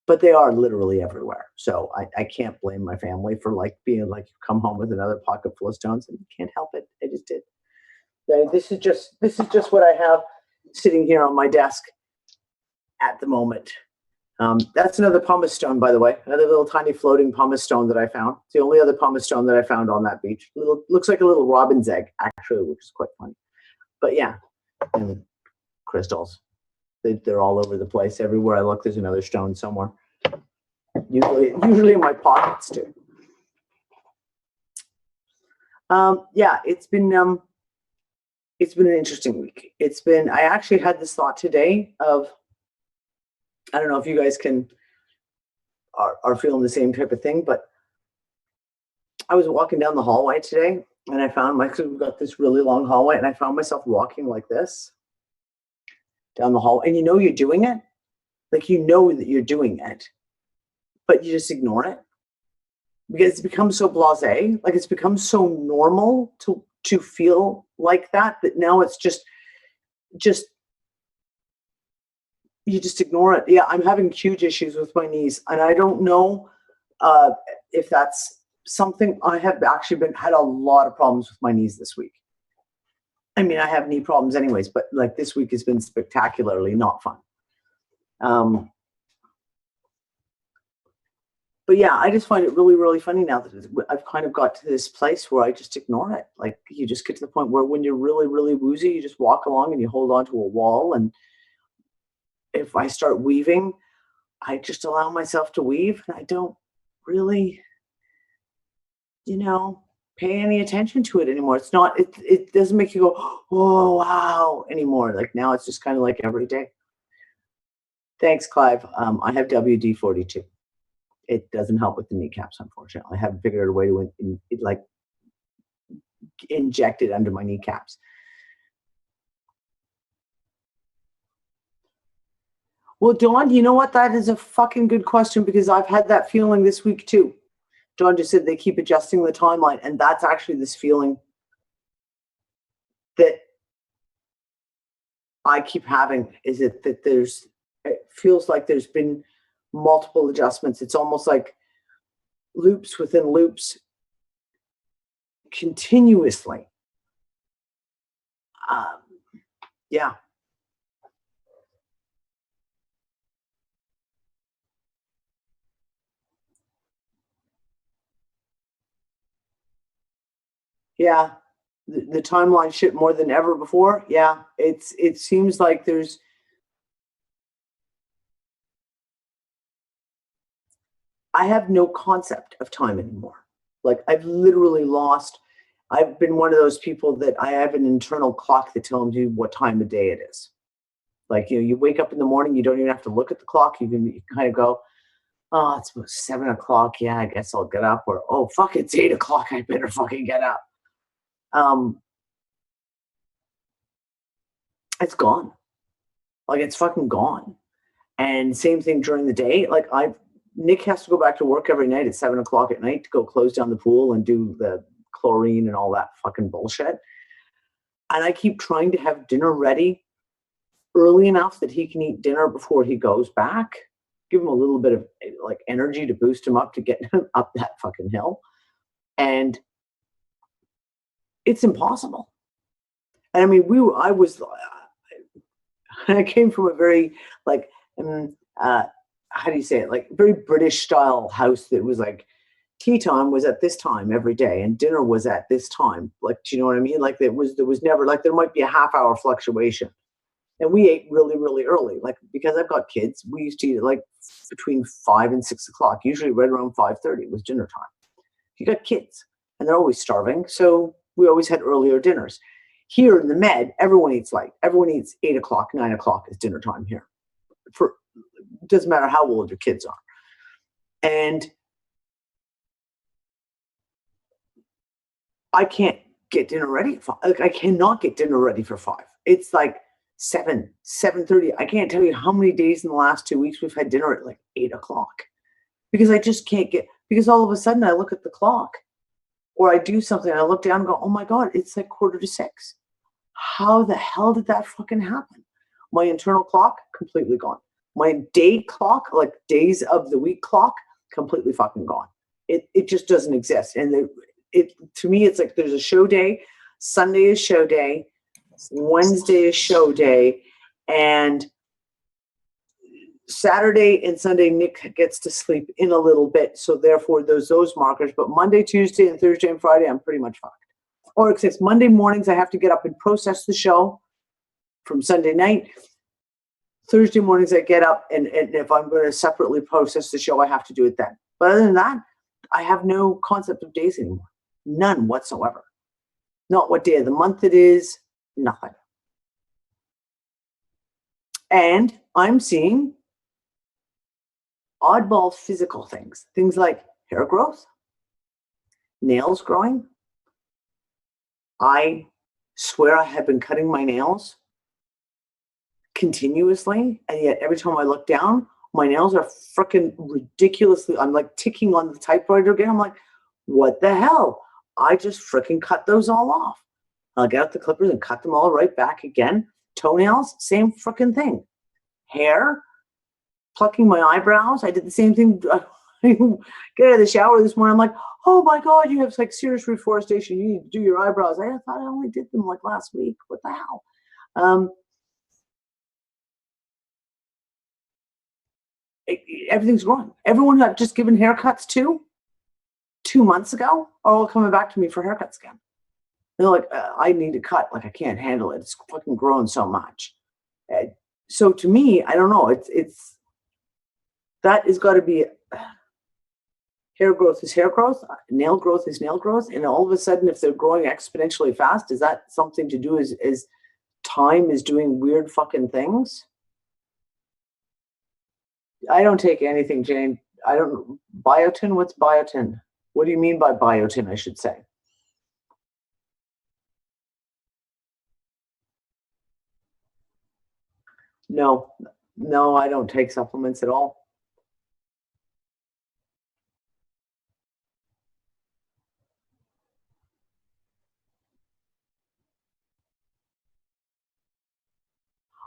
But they are literally everywhere. So I can't blame my family for like being like, come home with another pocket full of stones, and can't help it. I just did. This is just what I have sitting here on my desk at the moment. That's another pumice stone, by the way. Another little tiny floating pumice stone that I found. It's the only other pumice stone that I found on that beach. Looks like a little robin's egg, actually, which is quite funny. But yeah, and crystals. They're all over the place. Everywhere I look, there's another stone somewhere. Usually in my pockets too. Yeah, it's been an interesting week. I actually had this thought today of, I don't know if you guys are feeling the same type of thing, but I was walking down the hallway today and I found we've got this really long hallway, and I found myself walking like this down the hall. And you know you're doing it. Like you know that you're doing it, but you just ignore it because it's become so blasé. Like it's become so normal to feel like that now it's just you just ignore it. Yeah, I'm having huge issues with my knees, and I don't know if that's something. I have actually had a lot of problems with my knees this week. I mean, I have knee problems anyways, but like this week has been spectacularly not fun. But yeah, I just find it really, really funny now that I've kind of got to this place where I just ignore it. Like you just get to the point where when you're really, really woozy, you just walk along and you hold onto a wall. And if I start weaving, I just allow myself to weave. And I don't really, pay any attention to it anymore. It's not, it doesn't make you go, oh, wow, anymore. Like now it's just kind of like every day. Thanks, Clive. I have WD-42. It doesn't help with the kneecaps, unfortunately. I haven't figured out a way to inject it under my kneecaps. Well, Dawn, you know what? That is a fucking good question because I've had that feeling this week too. Dawn just said they keep adjusting the timeline, and that's actually this feeling that I keep having. Is it that it feels like there's been multiple adjustments. It's almost like loops within loops continuously. Yeah. Yeah. The timeline shit more than ever before. Yeah. It seems like I have no concept of time anymore. Like I've literally I've been one of those people that I have an internal clock that tells you what time of day it is. Like, you wake up in the morning, you don't even have to look at the clock. You can kind of go, oh, it's about 7 o'clock. Yeah, I guess I'll get up. Or, oh, fuck, it's 8 o'clock. I better fucking get up. It's gone. Like, it's fucking gone. And same thing during the day. Like, Nick has to go back to work every night at 7 o'clock at night to go close down the pool and do the chlorine and all that fucking bullshit. And I keep trying to have dinner ready early enough that he can eat dinner before he goes back. Give him a little bit of like energy to boost him up to get him up that fucking hill. And it's impossible. And I mean, I came from a very how do you say it? Like very British style house that was like tea time was at this time every day and dinner was at this time. Like, do you know what I mean? Like there was never, like there might be a half-hour fluctuation. And we ate really, really early. Like, because I've got kids, we used to eat like between 5 and 6 o'clock, usually right around 5:30 was dinner time. You got kids and they're always starving. So we always had earlier dinners. Here in the Med, everyone eats late. Everyone eats 8 o'clock, 9 o'clock is dinner time here. It doesn't matter how old your kids are. And I can't get dinner ready at 5. Like, I cannot get dinner ready for 5. It's like 7:30. I can't tell you how many days in the last 2 weeks we've had dinner at like 8 o'clock because I just can't because all of a sudden I look at the clock or I do something and I look down and go, oh my God, it's like 5:45. How the hell did that fucking happen? My internal clock, completely gone. My day clock, like days of the week clock, completely fucking gone. It just doesn't exist. And to me, it's like there's a show day. Sunday is show day. Wednesday is show day, and Saturday and Sunday Nick gets to sleep in a little bit, so therefore there's those markers. But Monday, Tuesday, and Thursday and Friday, I'm pretty much fucked. Or except Monday mornings, I have to get up and process the show from Sunday night. Thursday mornings, I get up, and if I'm going to separately process the show, I have to do it then. But other than that, I have no concept of days anymore. None whatsoever. Not what day of the month it is. Nothing. And I'm seeing oddball physical things. Things like hair growth, nails growing. I swear I have been cutting my nails continuously, and yet every time I look down, my nails are freaking ridiculously, I'm like ticking on the typewriter again. I'm like, what the hell? I just freaking cut those all off. I'll get out the clippers and cut them all right back again. Toenails, same freaking thing. Hair, plucking my eyebrows. I did the same thing. Get out of the shower this morning. I'm like, oh my God, you have like serious reforestation. You need to do your eyebrows. I thought I only did them like last week. What the hell? Everything's growing. Everyone who I've just given haircuts to 2 months ago are all coming back to me for haircuts again. They're like, I need to cut. Like, I can't handle it. It's fucking growing so much. So to me, I don't know. It's that has got to be hair growth is hair growth. Nail growth is nail growth. And all of a sudden, if they're growing exponentially fast, is that something to do as time is doing weird fucking things? I don't take anything, Jane. I don't. Biotin? What's biotin? What do you mean by biotin, I should say? No, I don't take supplements at all.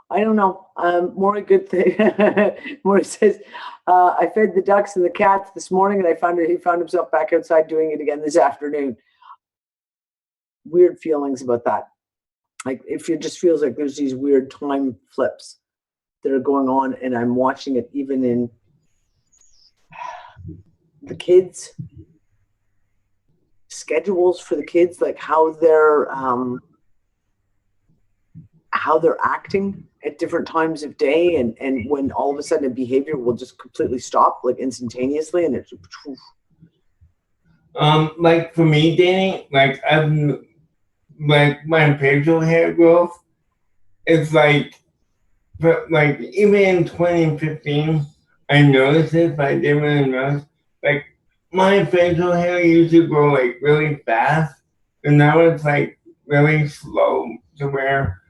I don't know. More a good thing. More says, I fed the ducks and the cats this morning, and he found himself back outside doing it again this afternoon. Weird feelings about that. Like, if it just feels like there's these weird time flips that are going on, and I'm watching it even in the kids' schedules for the kids, like how they're acting at different times of day, and when all of a sudden a behavior will just completely stop, like instantaneously, and it's like for me, Danny, like my facial hair growth, it's like, but like even in 2015, I noticed it, but I didn't really notice. Like, my facial hair used to grow like really fast, and now it's like really slow to where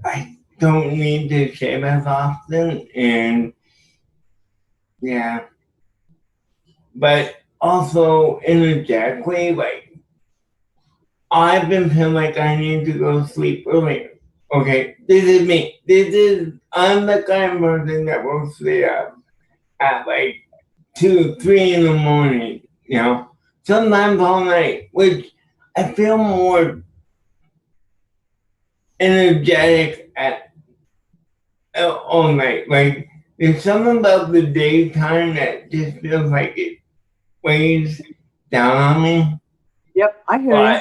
I don't need to shave as often, and yeah. But also energetically, like, I've been feeling like I need to go sleep earlier. Okay, this is me. I'm the kind of person that will stay up at like 2, 3 in the morning, you know, sometimes all night, which I feel more energetic at all night. Like, there's something about the daytime that just feels like it weighs down on me. Yep, I hear you.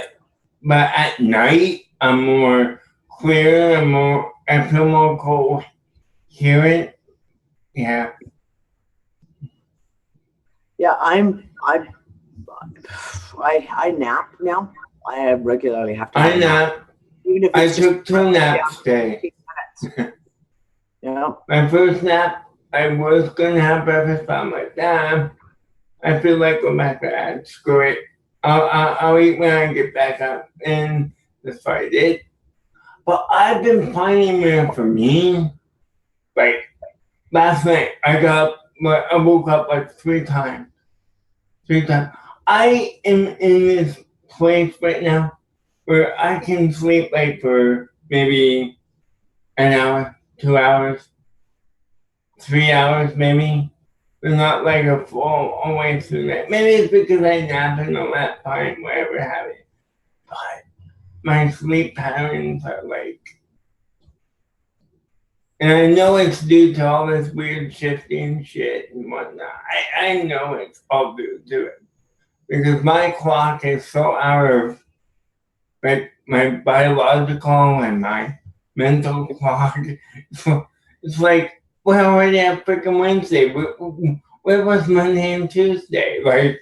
But at night, I'm more clear and I feel more coherent. Yeah. Yeah, I nap now. I regularly have to. I nap. Even if I it's took 2 naps today. Yeah. My first nap, I was gonna have breakfast, but I'm like, damn, I feel like going back to that. Screw it. I'll eat when I get back up, and that's what I did. But I've been finding that for me, like last night, I woke up like 3 times. 3 times. I am in this place right now where I can sleep like for maybe an hour, 2 hours, 3 hours maybe, but not like a full all the way through that. Maybe it's because I nap and all that fine, whatever have it. But my sleep patterns are like, and I know it's due to all this weird shifting shit and whatnot. I know it's all due to it. Because my clock is so out of like my biological and my mental clock. It's like, well, I already have freaking Wednesday. Where was Monday and Tuesday? Like,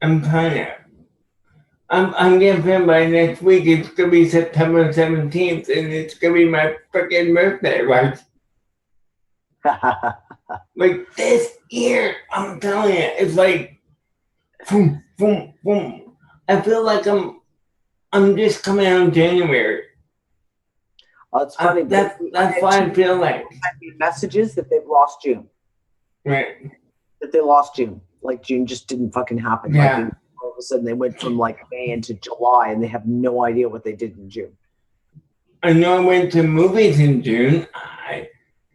I'm telling you. I'm getting by next week. It's gonna be September 17th, and it's gonna be my freaking birthday. Like this year, I'm telling you, it's like, boom, boom, boom. I feel like I'm just coming out in January. Oh, it's funny. That's what I feel like. Messages that they've lost June. Right. That they lost June. Like June just didn't fucking happen. Yeah. Like all of a sudden they went from like May into July and they have no idea what they did in June. I know I went to movies in June.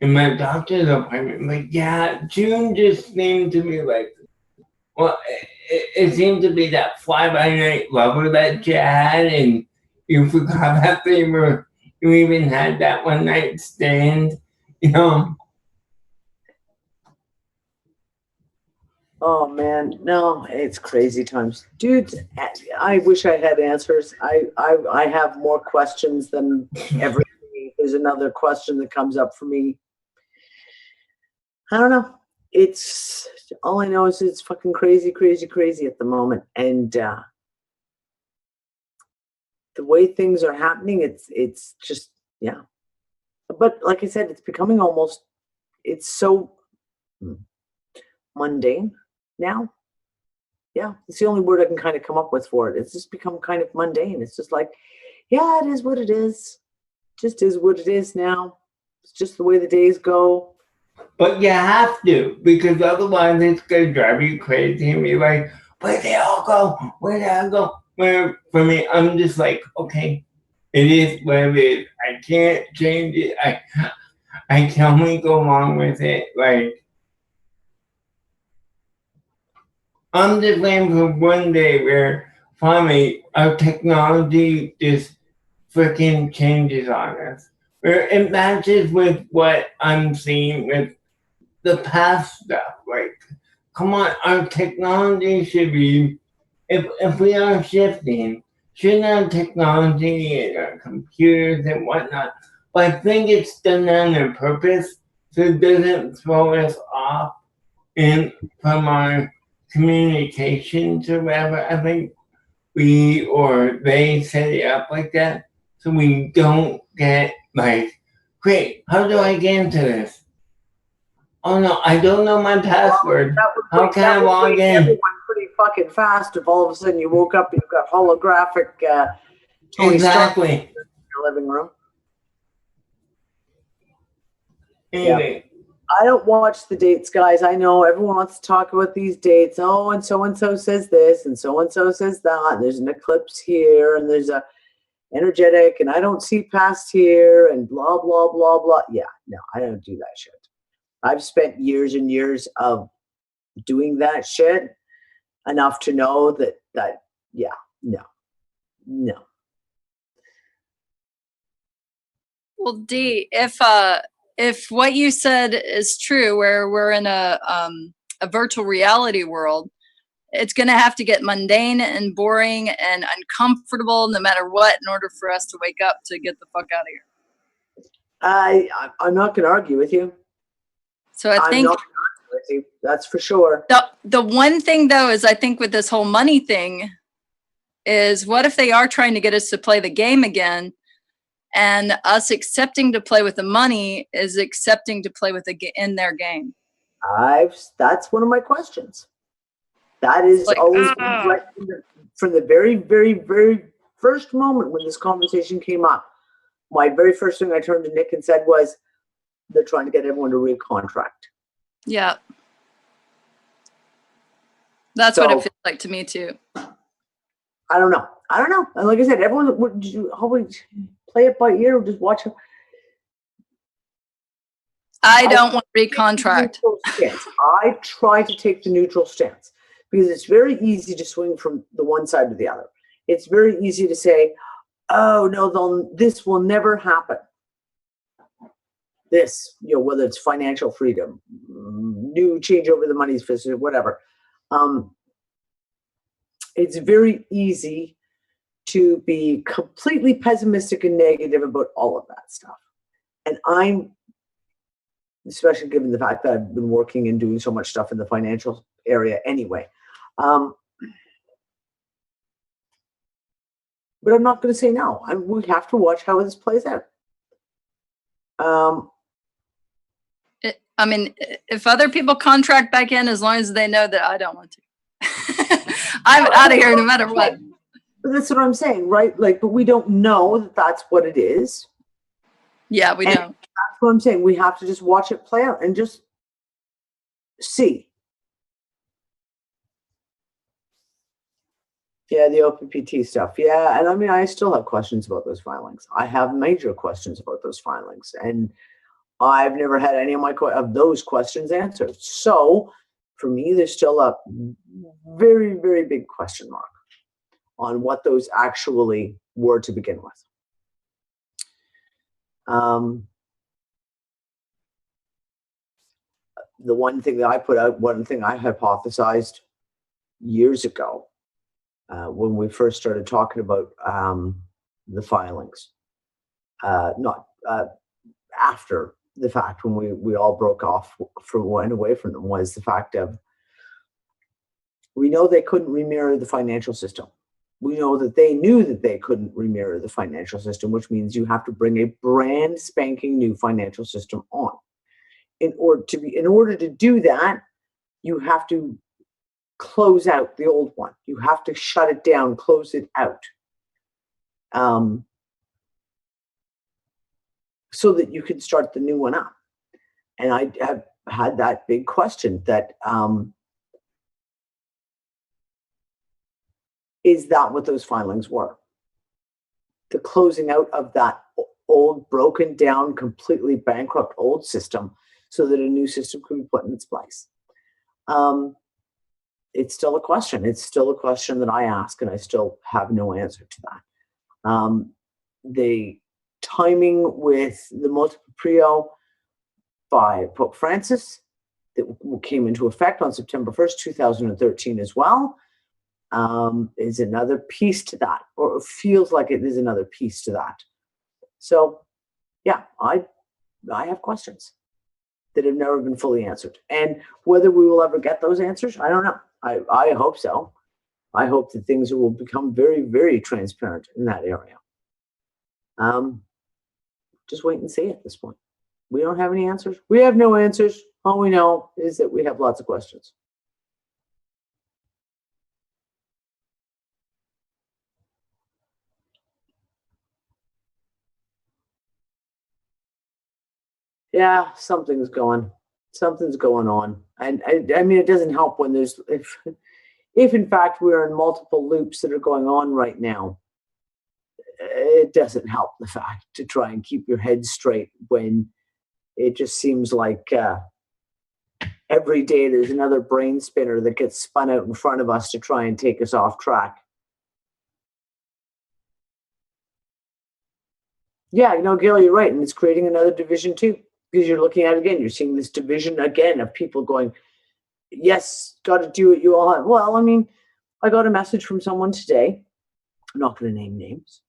In my doctor's appointment, like, yeah, June just seemed to be like, well, it seemed to be that fly-by-night lover that you had, and you forgot that you even had that one night stand, you know? Oh man, no, it's crazy times, dude. I wish I had answers. I have more questions than every day. There's another question that comes up for me. I don't know. It's all I know is it's fucking crazy, crazy, crazy at the moment, and the way things are happening, it's just yeah. But like I said, it's becoming almost. It's so mundane now. Yeah, it's the only word I can kind of come up with for it. It's just become kind of mundane. It's just like, yeah, it is what it is. Just is what it is now. It's just the way the days go. But you have to, because otherwise it's gonna drive you crazy and be like, where'd they all go? Where'd they all go? Where for me, I'm just like, okay, it is what it is. I can't change it. I can only go along with it. Like, I'm just waiting for one day where finally our technology just freaking changes on us. Where it matches with what I'm seeing with the past stuff. Like, come on, our technology should be, if we are shifting, shouldn't our technology and our computers and whatnot, but I think it's done that on purpose so it doesn't throw us off from our communications or whatever. I think we or they set it up like that so we don't get like, great, how do I get into this? Oh no, I don't know my password. How can I log in? Everyone pretty fucking fast if all of a sudden you woke up and you've got holographic Tony Stark in your living room. Anyway. Yeah. I don't watch the dates, guys. I know everyone wants to talk about these dates. Oh, and so says this, and so says that. And there's an eclipse here, and there's a energetic, and I don't see past here, and blah, blah, blah, blah. Yeah, no, I don't do that shit. I've spent years and years of doing that shit enough to know that yeah, no. Well, Dee, if if what you said is true, where we're in a virtual reality world, it's going to have to get mundane and boring and uncomfortable no matter what in order for us to wake up to get the fuck out of here. I'm not going to argue with you. So I think with you, that's for sure. The one thing though is I think with this whole money thing is, what if they are trying to get us to play the game again, and us accepting to play with the money is accepting to play with in their game? That's one of my questions. That is like, always right from the very, very, very first moment when this conversation came up. My very first thing I turned to Nick and said was, they're trying to get everyone to recontract. Yeah. That's what it feels like to me too. I don't know. And like I said, everyone would always play it by ear or just watch it. I don't want to recontract. I try to take the neutral stance because it's very easy to swing from the one side to the other. It's very easy to say, oh no, this will never happen. This, whether it's financial freedom, new change over the money's fist, whatever. It's very easy to be completely pessimistic and negative about all of that stuff. And I'm, especially given the fact that I've been working and doing so much stuff in the financial area anyway. But I'm not going to say no. We have to watch how this plays out. I mean, if other people contract back in, as long as they know that I don't want to. I'm out of here no matter what. But that's what I'm saying, right? Like, but we don't know that that's what it is. Yeah, we don't. That's what I'm saying. We have to just watch it play out and just see. Yeah, the OPPT stuff. Yeah, and I mean, I still have questions about those filings. I have major questions about those filings, and I've never had any of those questions answered. So for me, there's still a very, very big question mark on what those actually were to begin with. The one thing that I put out, one thing I hypothesized years ago when we first started talking about the filings, not after the fact when we all broke off went away from them, was the fact of, we know they couldn't remirror the financial system. We know that they knew that they couldn't remirror the financial system, which means you have to bring a brand spanking new financial system on. In order to do that, you have to close out the old one. You have to shut it down, close it out. So that you can start the new one up. And I have had that big question that, is that what those filings were? The closing out of that old, broken down, completely bankrupt old system so that a new system could be put in its place. It's still a question. It's still a question that I ask, and I still have no answer to that. The timing with the multiple prio by Pope Francis that came into effect on September 1st, 2013 as well, is another piece to that, or it feels like it is another piece to that. So yeah, I have questions that have never been fully answered. And whether we will ever get those answers, I don't know. I hope so. I hope that things will become very, very transparent in that area. Just wait and see at this point. We don't have any answers. We have no answers. All we know is that we have lots of questions. Yeah, something's going on. And I mean, it doesn't help when there's, if in fact we're in multiple loops that are going on right now, it doesn't help the fact to try and keep your head straight when it just seems like every day there's another brain spinner that gets spun out in front of us to try and take us off track. Yeah, Gil, you're right. And it's creating another division too. because you're looking at it again, you're seeing this division again of people going, yes, got to do what you all have. Well, I mean, I got a message from someone today, I'm not going to name names,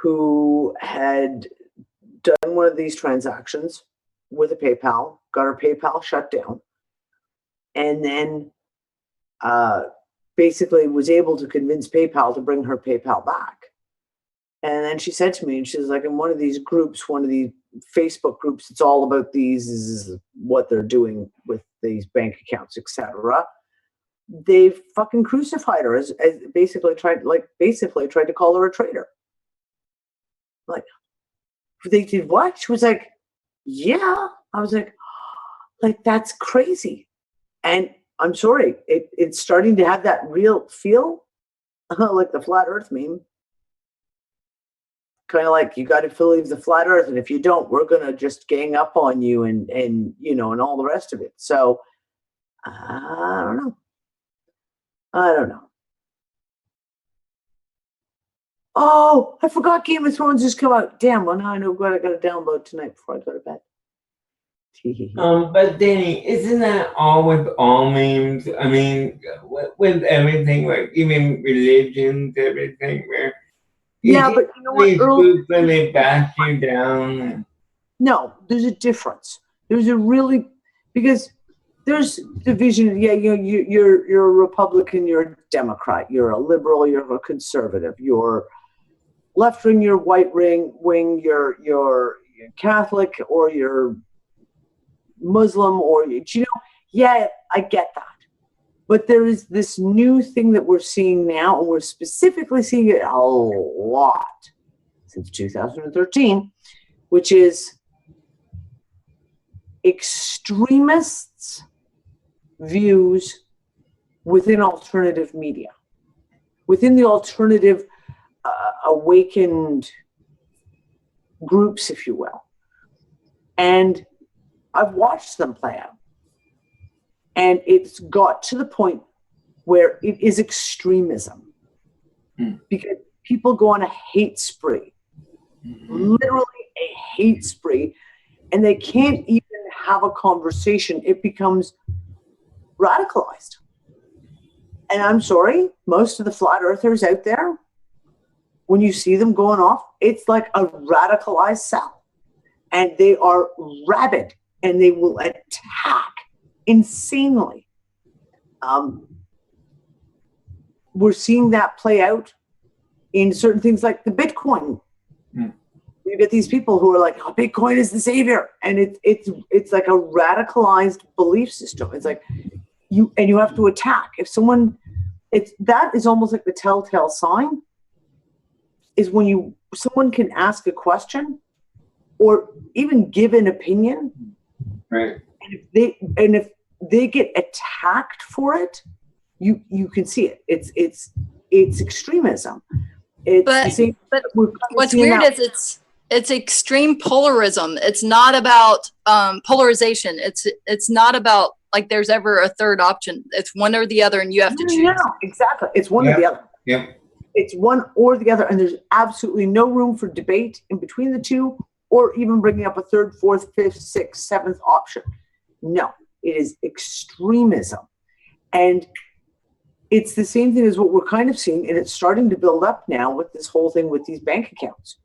who had done one of these transactions with a PayPal, got her PayPal shut down, and then basically was able to convince PayPal to bring her PayPal back. And then she said to me, and she's like, in one of these groups, one of these Facebook groups, it's all about these, is what they're doing with these bank accounts, etc. They fucking crucified her as basically tried to call her a traitor. Like, they did what? She was like, yeah. I was like, that's crazy. And I'm sorry, it's starting to have that real feel like the flat earth meme. Kind of like, you got to believe the flat earth, and if you don't, we're going to just gang up on you and and all the rest of it. So I don't know. Oh, I forgot Game of Thrones just come out. Damn, well, now I know what I got to download tonight before I go to bed. But Danny, isn't that all with all memes? I mean, with everything, like even religions, everything, where yeah, but you know what, Earl? When they bash you down. No, there's a difference. There's a really, because there's division. Yeah, you're a Republican, you're a Democrat, you're a liberal, you're a conservative, you're left wing, you're right wing, you're Catholic, or you're Muslim, or yeah, I get that. But there is this new thing that we're seeing now, and we're specifically seeing it a lot since 2013, which is extremists' views within alternative media, within the alternative awakened groups, if you will. And I've watched them play out. And it's got to the point where it is extremism. Because people go on a hate spree, literally a hate spree, and they can't even have a conversation. It becomes radicalized. And I'm sorry, most of the flat earthers out there, when you see them going off, it's like a radicalized cell. And they are rabid, and they will attack insanely. We're seeing that play out in certain things like the Bitcoin. You get these people who are like, oh, Bitcoin is the savior, and it's like a radicalized belief system. It's like you have to attack. If someone, that is almost like the telltale sign, is when someone can ask a question or even give an opinion, right? And if they get attacked for it, you can see it. It's extremism. But what's weird is it's extreme polarism. It's not about polarization. It's not about like there's ever a third option. It's one or the other, and you have to choose. No, exactly. It's one or the other. Yep. It's one or the other, and there's absolutely no room for debate in between the two, or even bringing up a third, fourth, fifth, sixth, seventh option. No, it is extremism. And it's the same thing as what we're kind of seeing, and it's starting to build up now with this whole thing with these bank accounts.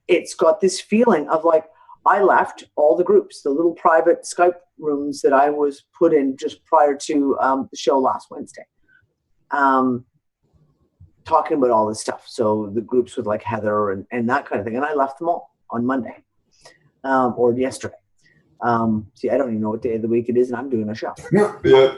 It's got this feeling of like, I left all the groups, the little private Skype rooms that I was put in just prior to the show last Wednesday, talking about all this stuff. So the groups with like Heather and that kind of thing. And I left them all on Monday or yesterday. See, I don't even know what day of the week it is, and I'm doing a show. Yeah.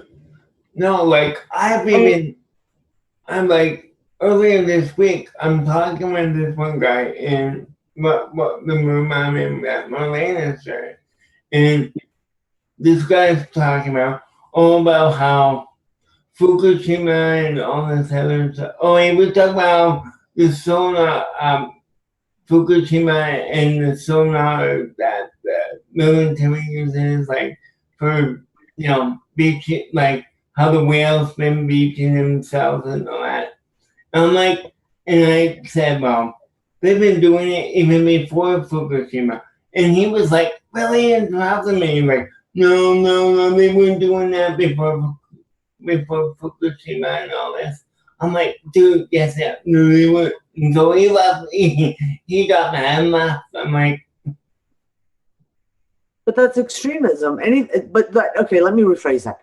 No, like I'm like, earlier this week, I'm talking with this one guy in what the room I'm in that Marlena said. And this guy's talking about all about how Fukushima and all this other stuff. Oh, he was talking about the sonar, Fukushima and the sonar that the military uses, like for, beaching, like how the whales been beaching themselves and all that. I'm like, and I said, well, they've been doing it even before Fukushima. And he was like really interrupting me, like, no, they weren't doing that before Fukushima and all this. I'm like, dude, yes, yeah, no, they weren't. And so he left. He got mad and left. I'm like, but that's extremism. But okay, let me rephrase that.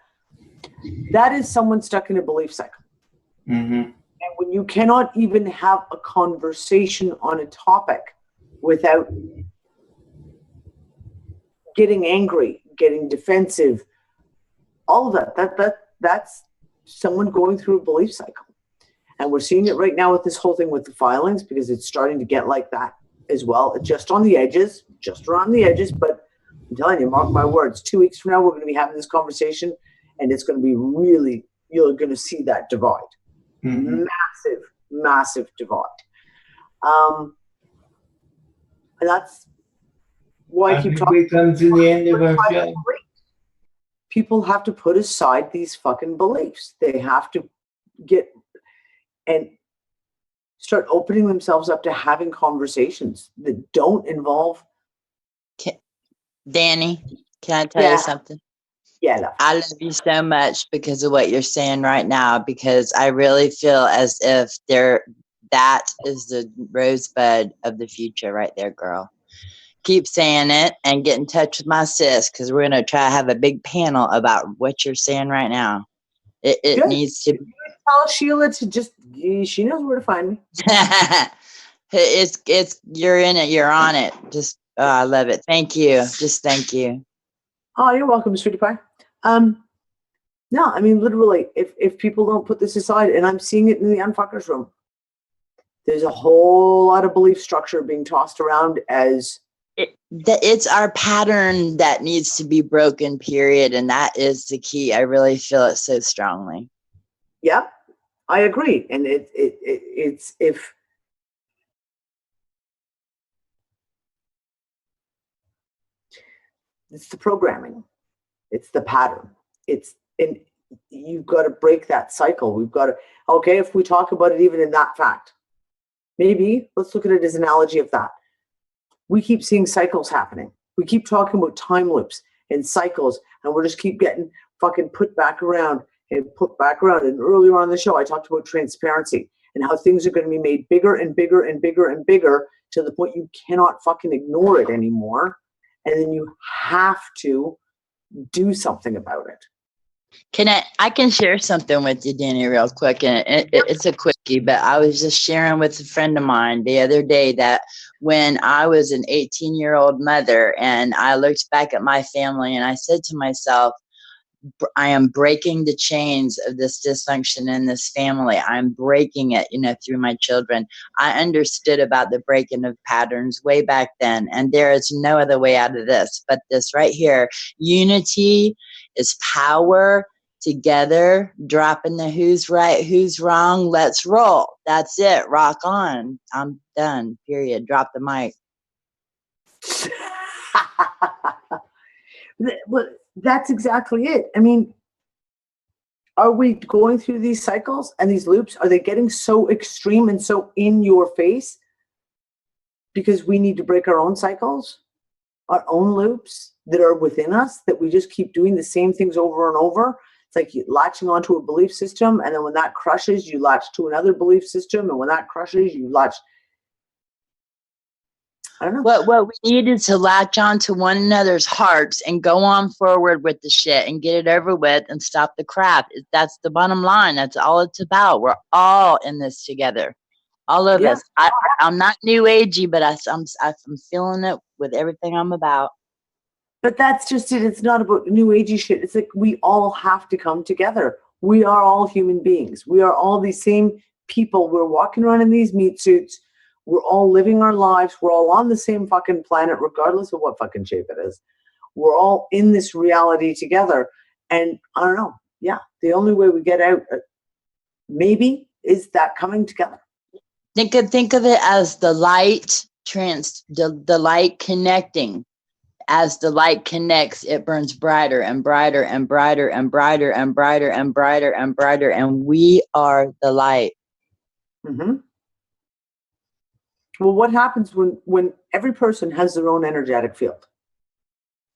That is someone stuck in a belief cycle. mm-hmm. And when you cannot even have a conversation on a topic without getting angry, getting defensive, all of that's someone going through a belief cycle. And we're seeing it right now with this whole thing with the filings, because it's starting to get like that as well, just on the edges, just around the edges. But I'm telling you, mark my words, 2 weeks from now, we're going to be having this conversation, and it's going to be really, you're going to see that divide. Mm-hmm. Massive divide. And that's why I keep talking. We come to the end of our show. People have to put aside these fucking beliefs. They have to get and start opening themselves up to having conversations that don't involve. Danny, can I tell you something? Yeah, love. I love you so much because of what you're saying right now, because I really feel as if that is the rosebud of the future right there, girl. Keep saying it and get in touch with my sis, because we're going to try to have a big panel about what you're saying right now. It needs to be. Tell Sheila to just, she knows where to find me. You're in it. You're on it. Just, I love it. Thank you. Just thank you. Oh, you're welcome, Sweetie Pie. No, I mean, literally, if people don't put this aside, and I'm seeing it in the Unfuckers room, there's a whole lot of belief structure being tossed around as it's our pattern that needs to be broken, period. And that is the key. I really feel it so strongly. Yeah, I agree. And it's the programming, it's the pattern, and you've got to break that cycle. We've got to, okay, if we talk about it even in that fact, maybe let's look at it as an analogy of that. We keep seeing cycles happening. We keep talking about time loops and cycles, and we'll just keep getting fucking put back around and put back around. And earlier on in the show, I talked about transparency and how things are going to be made bigger and bigger and bigger and bigger to the point you cannot fucking ignore it anymore. And then you have to do something about it. I can share something with you, Danny, real quick. And it's a quickie, but I was just sharing with a friend of mine the other day that when I was an 18-year-old mother and I looked back at my family and I said to myself, I am breaking the chains of this dysfunction in this family. I'm breaking it, through my children. I understood about the breaking of patterns way back then, and there is no other way out of this but this right here. Unity is power. Together, dropping the who's right, who's wrong. Let's roll. That's it. Rock on. I'm done. Period. Drop the mic. Well, that's exactly it. I mean, are we going through these cycles and these loops? Are they getting so extreme and so in your face because we need to break our own cycles, our own loops that are within us, that we just keep doing the same things over and over? It's like you latching onto a belief system, and then when that crushes, you latch to another belief system, and when that crushes, you latch. I don't know. What we need is to latch on to one another's hearts and go on forward with the shit and get it over with and stop the crap. That's the bottom line. That's all it's about. We're all in this together. All of us. I'm not new agey, but I'm feeling it with everything I'm about. But that's just it. It's not about new agey shit. It's like we all have to come together. We are all human beings. We are all these same people. We're walking around in these meat suits. We're all living our lives. We're all on the same fucking planet, regardless of what fucking shape it is. We're all in this reality together. And I don't know. Yeah, the only way we get out, maybe, is that coming together. Think of it as the light the light connecting. As the light connects, it burns brighter and brighter and brighter and brighter and brighter and brighter and brighter. And we are the light. Mm-hmm. Well, what happens when every person has their own energetic field?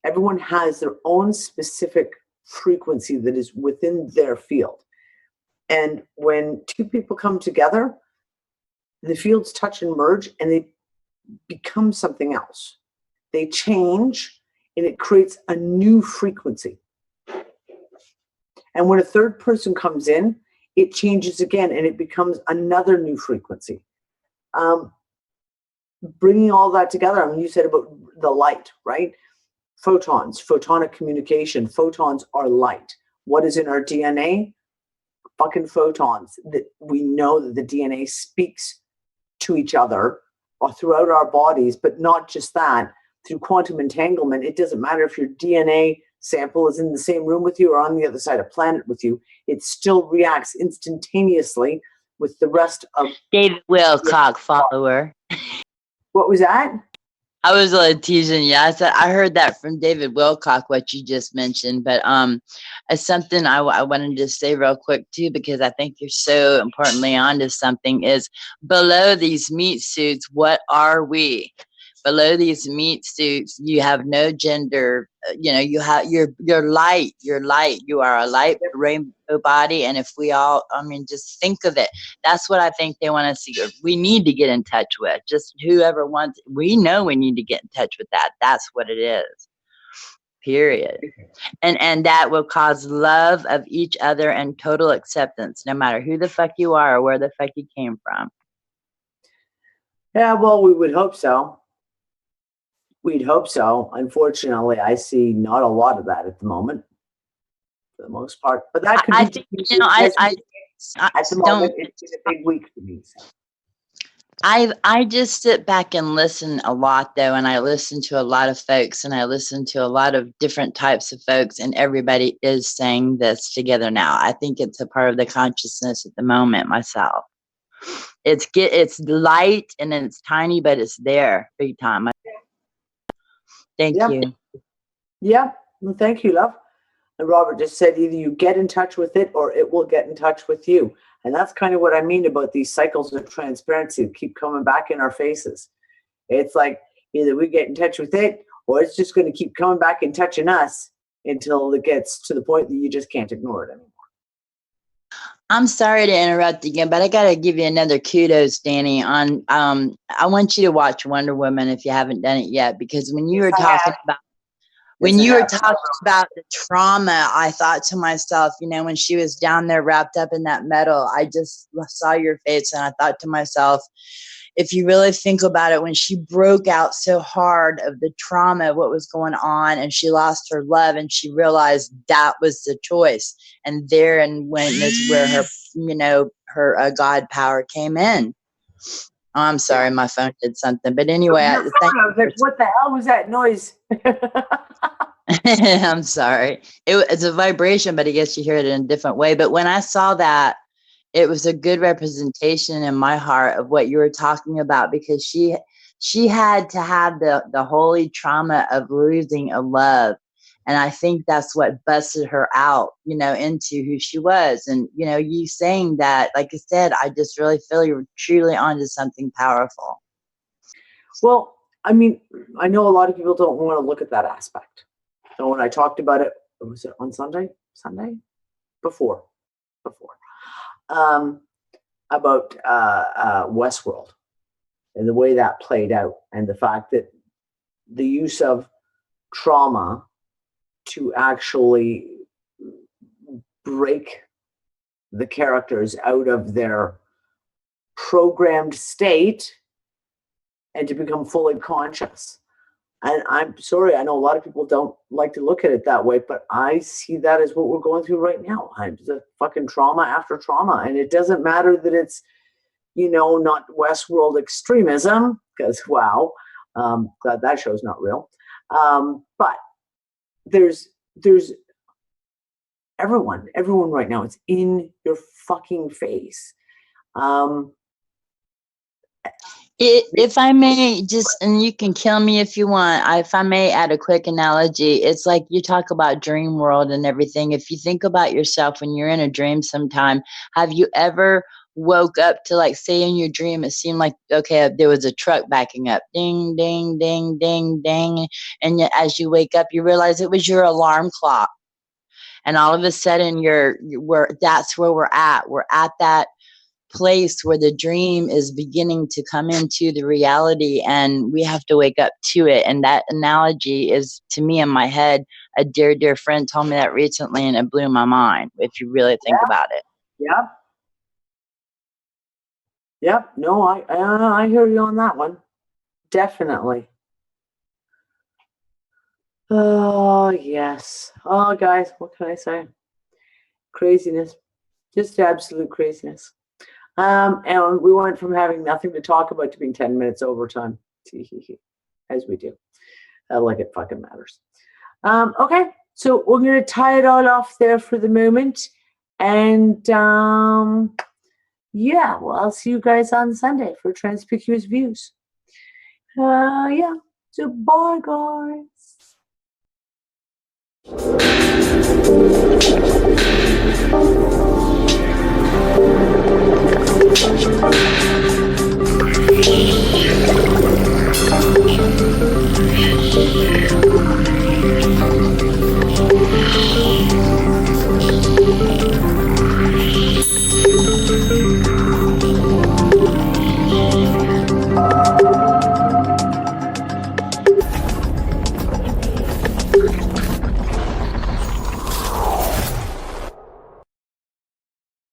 Everyone has their own specific frequency that is within their field. And when two people come together, the fields touch and merge and they become something else. They change and it creates a new frequency. And when a third person comes in, it changes again and it becomes another new frequency. Bringing all that together, I mean, you said about the light, right? Photons, photonic communication. Photons are light. What is in our DNA? Fucking photons. That we know that the DNA speaks to each other or throughout our bodies, but not just that. Through quantum entanglement, it doesn't matter if your DNA sample is in the same room with you or on the other side of the planet with you. It still reacts instantaneously with the rest of David Wilcock follower. What was that? I was teasing you. I said I heard that from David Wilcock, what you just mentioned, but it's something I wanted to say real quick too, because I think you're so importantly onto something. Is below these meat suits, what are we? Below these meat suits, you have no gender. You know, you have you're light. You're light. You are a light rainbow body. And if we all, I mean, just think of it. That's what I think they want to see. We need to get in touch with. Just whoever wants. We know we need to get in touch with that. That's what it is. Period. And that will cause love of each other and total acceptance, no matter who the fuck you are or where the fuck you came from. Yeah, well, we would hope so. We'd hope so. Unfortunately, I see not a lot of that at the moment, for the most part. But that could be. I think, you know, at the moment, it's been a big week for me. So. I just sit back and listen a lot, though, and I listen to a lot of folks, and I listen to a lot of different types of folks, and everybody is saying this together now. I think it's a part of the consciousness at the moment myself. It's light and it's tiny, but it's there big time. Thank you. Yeah, well, thank you, love. And Robert just said either you get in touch with it or it will get in touch with you. And that's kind of what I mean about these cycles of transparency that keep coming back in our faces. It's like either we get in touch with it or it's just going to keep coming back and touching us until it gets to the point that you just can't ignore it anymore. I'm sorry to interrupt again, but I got to give you another kudos, Danny. On I want you to watch Wonder Woman if you haven't done it yet, because when you were talking about the trauma, I thought to myself, you know, when she was down there wrapped up in that metal, I just saw your face and I thought to myself, if you really think about it, when she broke out so hard of the trauma, what was going on, and she lost her love and she realized that was the choice. And therein is where her, you know, her God power came in. Oh, I'm sorry, my phone did something. But anyway, what the hell was that noise? I'm sorry. It's a vibration, but I guess you hear it in a different way. But when I saw that, it was a good representation in my heart of what you were talking about, because she had to have the holy trauma of losing a love. And I think that's what busted her out, you know, into who she was. And, you know, you saying that, like I said, I just really feel you're truly onto something powerful. Well, I mean, I know a lot of people don't want to look at that aspect. So when I talked about it, was it on Sunday? Before. About Westworld and the way that played out, and the fact that the use of trauma to actually break the characters out of their programmed state and to become fully conscious. And I'm sorry, I know a lot of people don't like to look at it that way, but I see that as what we're going through right now. It's a fucking trauma after trauma. And it doesn't matter that it's, you know, not Westworld extremism, because wow, glad that show's not real. But there's everyone right now. It's in your fucking face. If I may just, and you can kill me if you want, if I may add a quick analogy, it's like you talk about dream world and everything. If you think about yourself when you're in a dream sometime, have you ever woke up to, like, say in your dream, it seemed like, okay, there was a truck backing up, ding, ding, ding, ding, ding. And yet as you wake up, you realize it was your alarm clock. And all of a sudden that's where we're at. We're at that place where the dream is beginning to come into the reality, and we have to wake up to it. And that analogy is, to me, in my head, a dear friend told me that recently, and it blew my mind, if you really think about it. Yep. Yep. No, I hear you on that one. Definitely. Oh, yes. Oh, guys, what can I say? Craziness. Just absolute craziness. And we went from having nothing to talk about to being 10 minutes overtime. As we do. Like it fucking matters. Okay, so we're going to tie it all off there for the moment. And yeah, well, I'll see you guys on Sunday for Transpicuous Views. Yeah, so bye, guys.